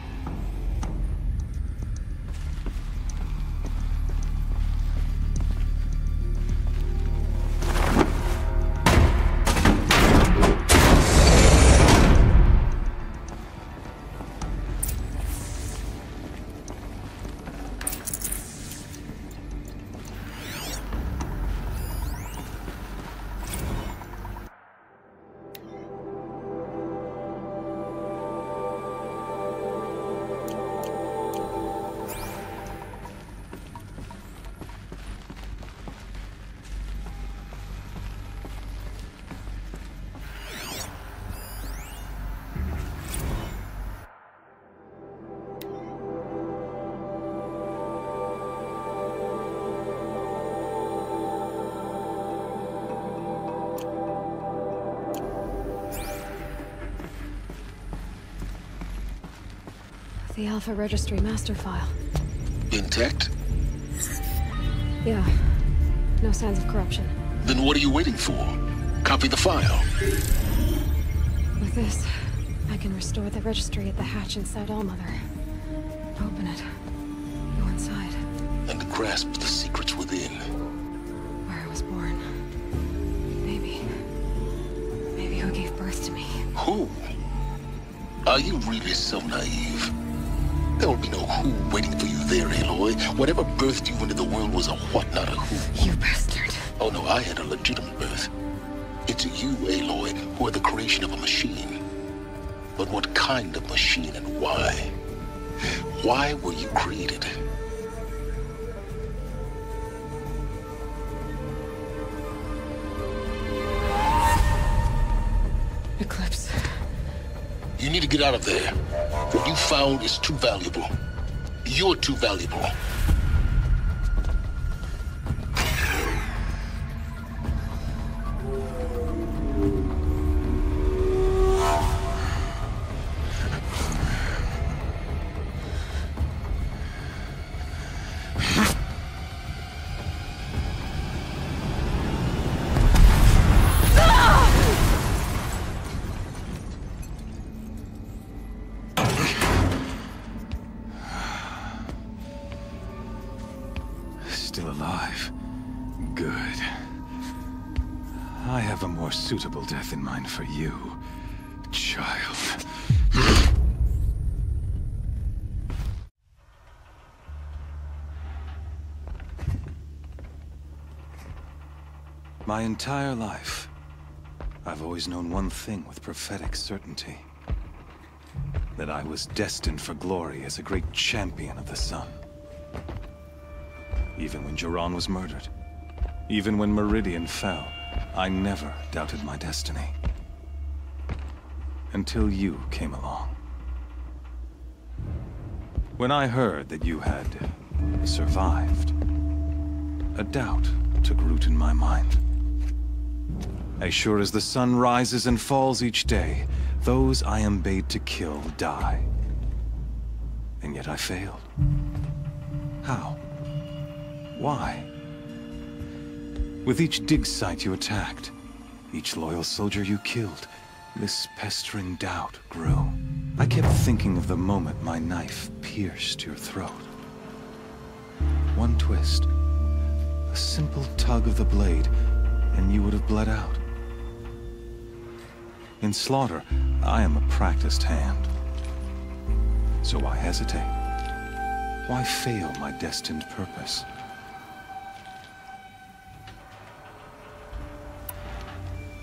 The Alpha Registry master file. Intact? Yeah. No signs of corruption. Then what are you waiting for? Copy the file. With this, I can restore the registry at the hatch inside Allmother. Open it. Go inside. grasp the secrets within. Where I was born. Maybe who gave birth to me. Who? Are you really so naive? There will be no who waiting for you there, Aloy. Whatever birthed you into the world was a what, not a who. You bastard. Oh no, I had a legitimate birth. It's you, Aloy, who are the creation of a machine. But what kind of machine and why? Why were you created? Eclipse. You need to get out of there. What you found is too valuable. You're too valuable. Still alive. Good. I have a more suitable death in mind for you, child. My entire life, I've always known one thing with prophetic certainty. That I was destined for glory as a great champion of the sun. Even when Jiran was murdered, even when Meridian fell, I never doubted my destiny. Until you came along. When I heard that you had survived, a doubt took root in my mind. As sure as the sun rises and falls each day, those I am bade to kill die. And yet I failed. How? Why? With each dig site you attacked, each loyal soldier you killed, this pestering doubt grew. I kept thinking of the moment my knife pierced your throat. One twist, a simple tug of the blade, and you would have bled out. In slaughter, I am a practiced hand. So why hesitate? Why fail my destined purpose?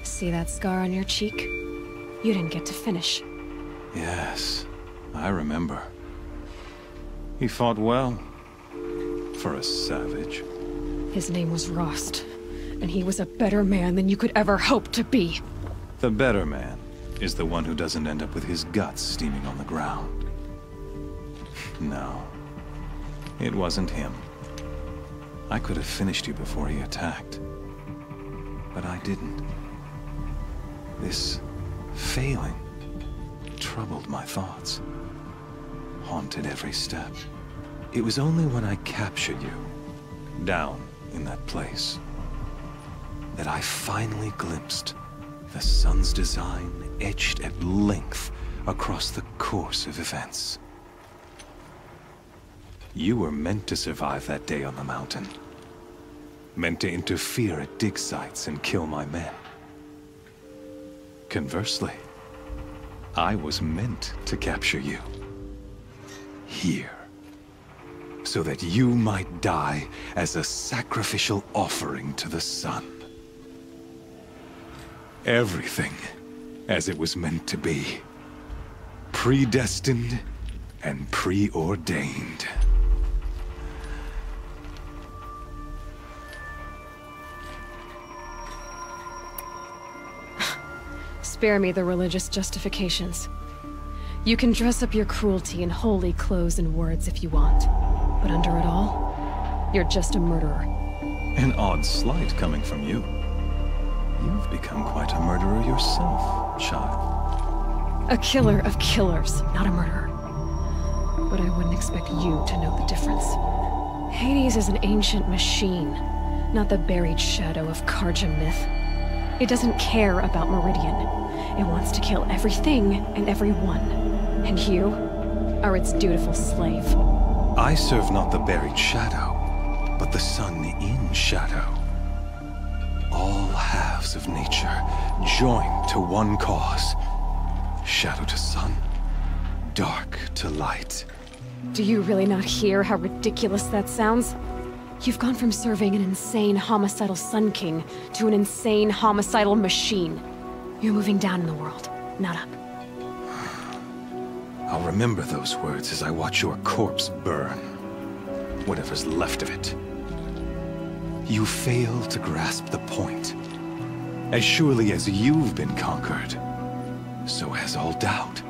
See that scar on your cheek? You didn't get to finish. Yes, I remember. He fought well. For a savage. His name was Rost, and he was a better man than you could ever hope to be. The better man is the one who doesn't end up with his guts steaming on the ground. No, it wasn't him. I could have finished you before he attacked. But I didn't. This failing troubled my thoughts, haunted every step. It was only when I captured you, down in that place, that I finally glimpsed the sun's design etched at length across the course of events. You were meant to survive that day on the mountain. Meant to interfere at dig sites and kill my men. Conversely, I was meant to capture you. Here. So that you might die as a sacrificial offering to the sun. Everything as it was meant to be. Predestined and preordained. Spare me the religious justifications. You can dress up your cruelty in holy clothes and words if you want. But under it all, you're just a murderer. An odd slight coming from you. You've become quite a murderer yourself, child. A killer of killers, not a murderer. But I wouldn't expect you to know the difference. Hades is an ancient machine, not the buried shadow of Karja myth. It doesn't care about Meridian. It wants to kill everything and everyone. And you are its dutiful slave. I serve not the buried shadow, but the sun in shadow. All halves of nature joined to one cause. Shadow to sun, dark to light. Do you really not hear how ridiculous that sounds? You've gone from serving an insane homicidal Sun King to an insane homicidal machine. You're moving down in the world, not up. I'll remember those words as I watch your corpse burn. Whatever's left of it. You fail to grasp the point. As surely as you've been conquered, so has all doubt.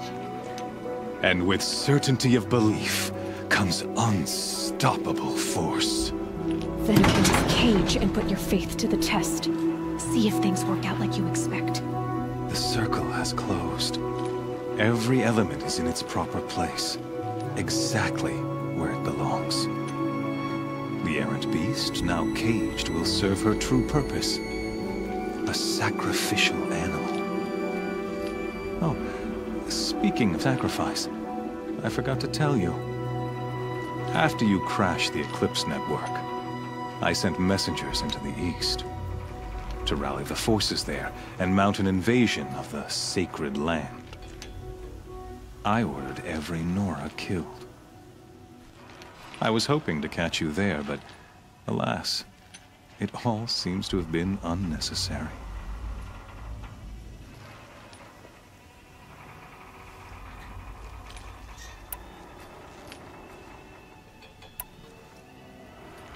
And with certainty of belief comes unstoppable force. Then open this cage and put your faith to the test. See if things work out like you expect. The circle has closed. Every element is in its proper place, exactly where it belongs. The errant beast, now caged, will serve her true purpose. A sacrificial animal. Oh, speaking of sacrifice, I forgot to tell you. After you crashed the Eclipse network, I sent messengers into the east to rally the forces there and mount an invasion of the sacred land. I ordered every Nora killed. I was hoping to catch you there, but alas, it all seems to have been unnecessary.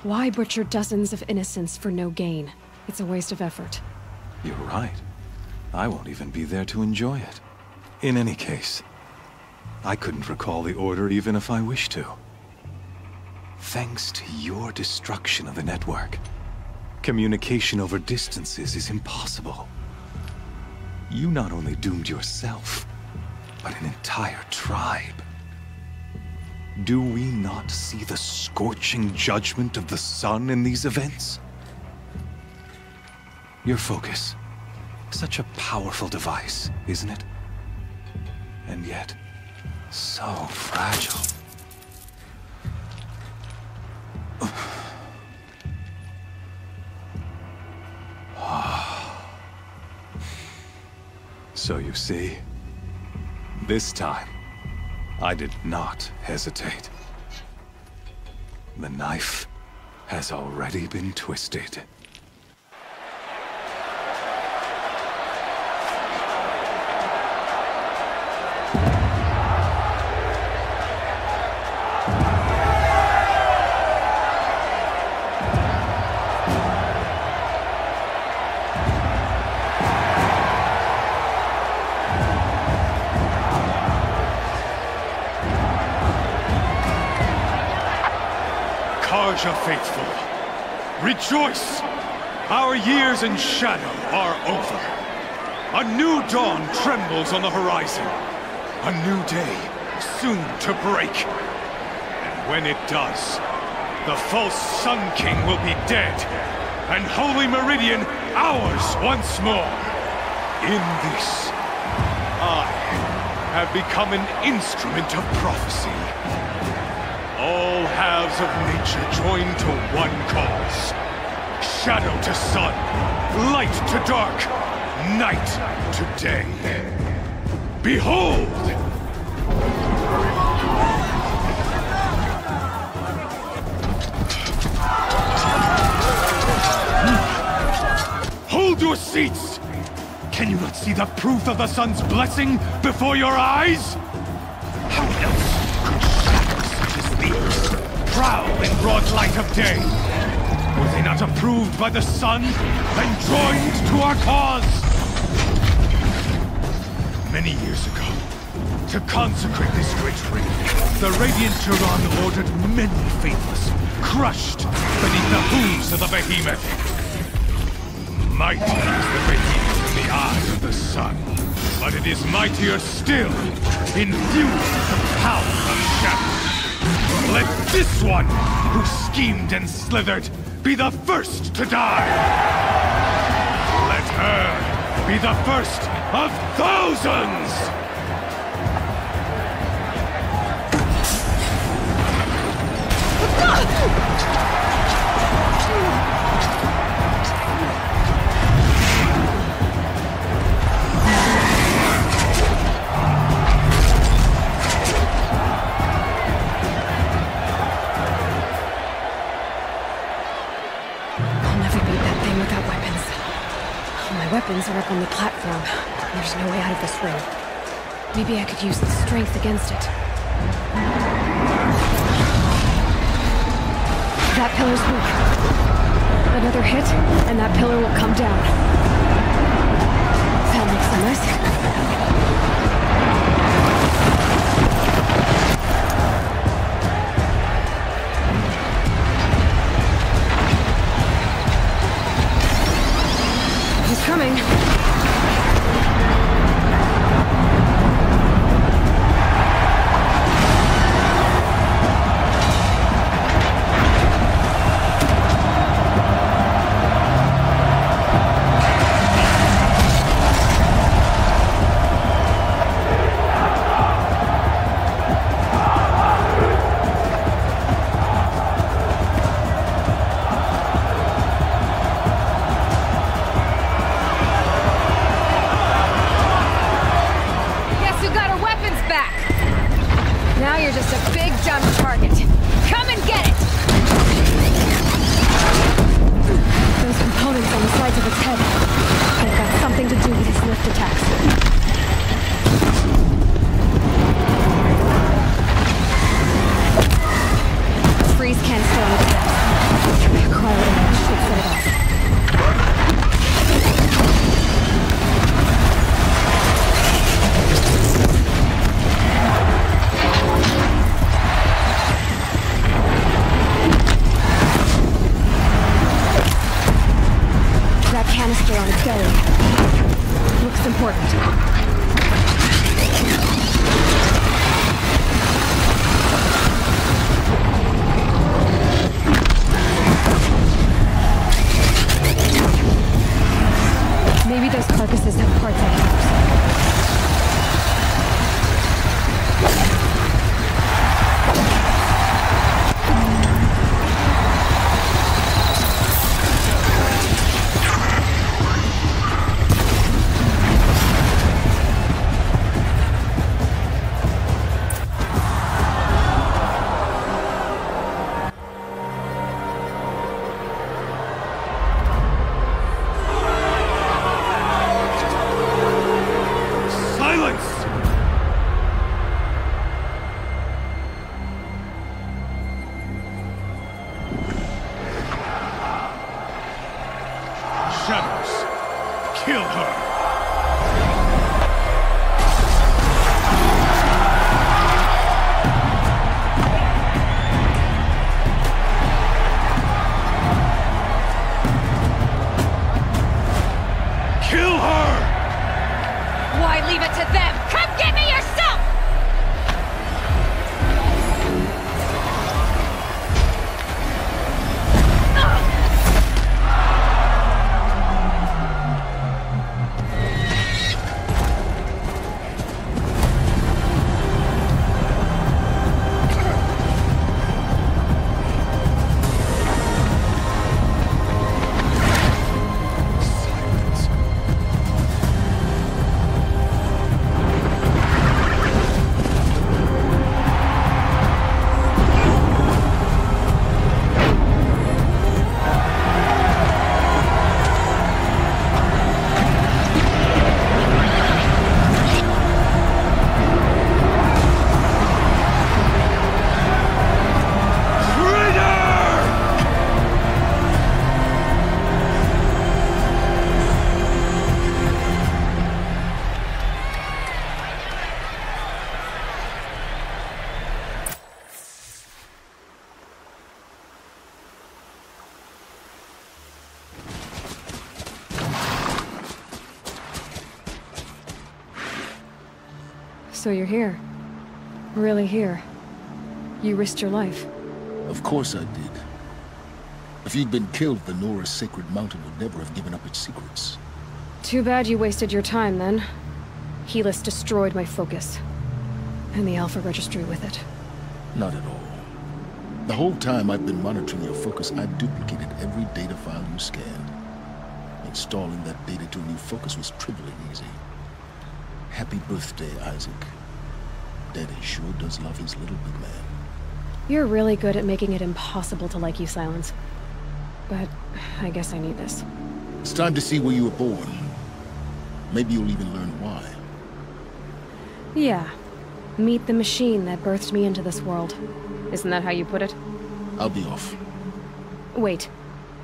Why butcher dozens of innocents for no gain? It's a waste of effort. You're right. I won't even be there to enjoy it. In any case, I couldn't recall the order even if I wished to. Thanks to your destruction of the network, communication over distances is impossible. You not only doomed yourself, but an entire tribe. Do we not see the scorching judgment of the sun in these events? Your focus, such a powerful device, isn't it? And yet, so fragile. So you see, this time, I did not hesitate. The knife has already been twisted. Karja faithful, rejoice! Our years in shadow are over. A new dawn trembles on the horizon. A new day soon to break. And when it does, the false Sun King will be dead, and Holy Meridian ours once more. In this, I have become an instrument of prophecy. All halves of nature join to one cause. Shadow to sun, light to dark, night to day. Behold! Hold your seats! Can you not see the proof of the sun's blessing before your eyes? How else could shadows such as these prowl in broad light of day? Were they not approved by the sun and joined to our cause? Many years ago, to consecrate this great ring, the Radiant Turan ordered many faithless, crushed beneath the hooves of the behemoth. Mighty is the behemoth in the eyes of the sun, but it is mightier still, infused with the power of shadow. Let this one, who schemed and slithered, be the first to die! Let her be the first of thousands! game without weapons. My weapons are up on the platform. There's no way out of this room. Maybe I could use the strength against it. That pillar's weak. Another hit, and that pillar will come down. That makes sense. He's coming. Now you're just a big dumb target. Come and get it! Those components on the sides of its head. They've got something to do with its lift attacks. Freeze can't stay on its depth. Cryo should set it off. Canister on its belly. Looks important. Maybe those carcasses have parts like ours. So you're here. Really here. You risked your life. Of course I did. If you'd been killed, the Nora's sacred mountain would never have given up its secrets. Too bad you wasted your time, then. Helis destroyed my focus. And the Alpha Registry with it. Not at all. The whole time I've been monitoring your focus, I've duplicated every data file you scanned. Installing that data to a new focus was trivially easy. Happy birthday, Isaac. Daddy sure does love his little big man. You're really good at making it impossible to like you, Silence. but I guess I need this. It's time to see where you were born. Maybe you'll even learn why. Yeah. Meet the machine that birthed me into this world. Isn't that how you put it? I'll be off. Wait.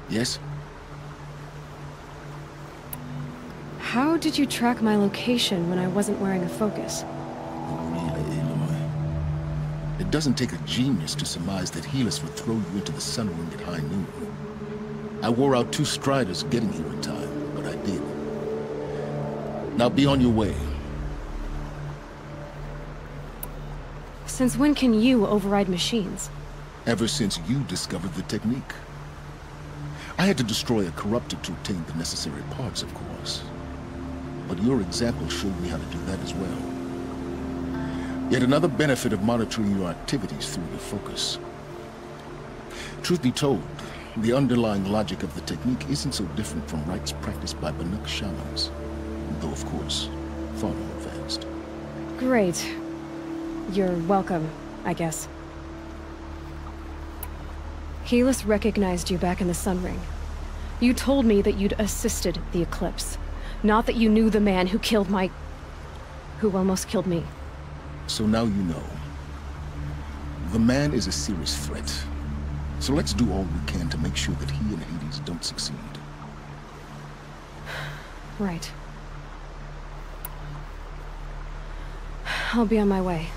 Yes? How did you track my location when I wasn't wearing a focus? Really, Aloy? It doesn't take a genius to surmise that Helis would throw you into the sun ring at high noon. I wore out 2 striders getting here in time, but I did. Now be on your way. Since when can you override machines? Ever since you discovered the technique. I had to destroy a corruptor to obtain the necessary parts, of course. But your example showed me how to do that as well. Yet another benefit of monitoring your activities through your focus. Truth be told, the underlying logic of the technique isn't so different from rites practiced by Banuk shamans, though of course, far more advanced. Great. You're welcome, I guess. Helis recognized you back in the Sun Ring. You told me that you'd assisted the Eclipse, not that you knew the man who almost killed me. So now you know. The man is a serious threat. So let's do all we can to make sure that he and Hades don't succeed. Right. I'll be on my way.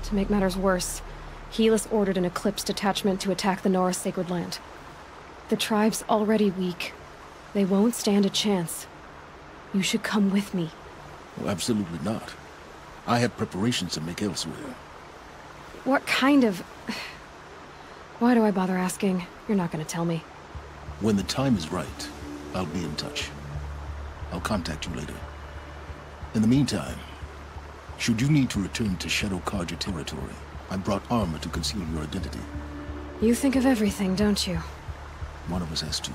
To make matters worse, Helis ordered an Eclipse detachment to attack the Nora Sacred Land. The tribe's already weak. They won't stand a chance. You should come with me. Well, absolutely not. I have preparations to make elsewhere. What kind of... Why do I bother asking? You're not gonna tell me. When the time is right, I'll be in touch. I'll contact you later. In the meantime, should you need to return to Shadow Karja territory, I brought armor to conceal your identity. You think of everything, don't you? One of us has to.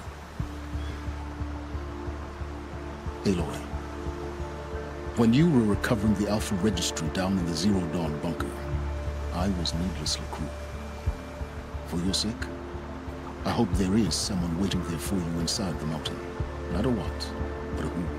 Aloy, when you were recovering the Alpha Registry down in the Zero Dawn bunker, I was needlessly cruel. For your sake, I hope there is someone waiting there for you inside the mountain. Not a what, but a who.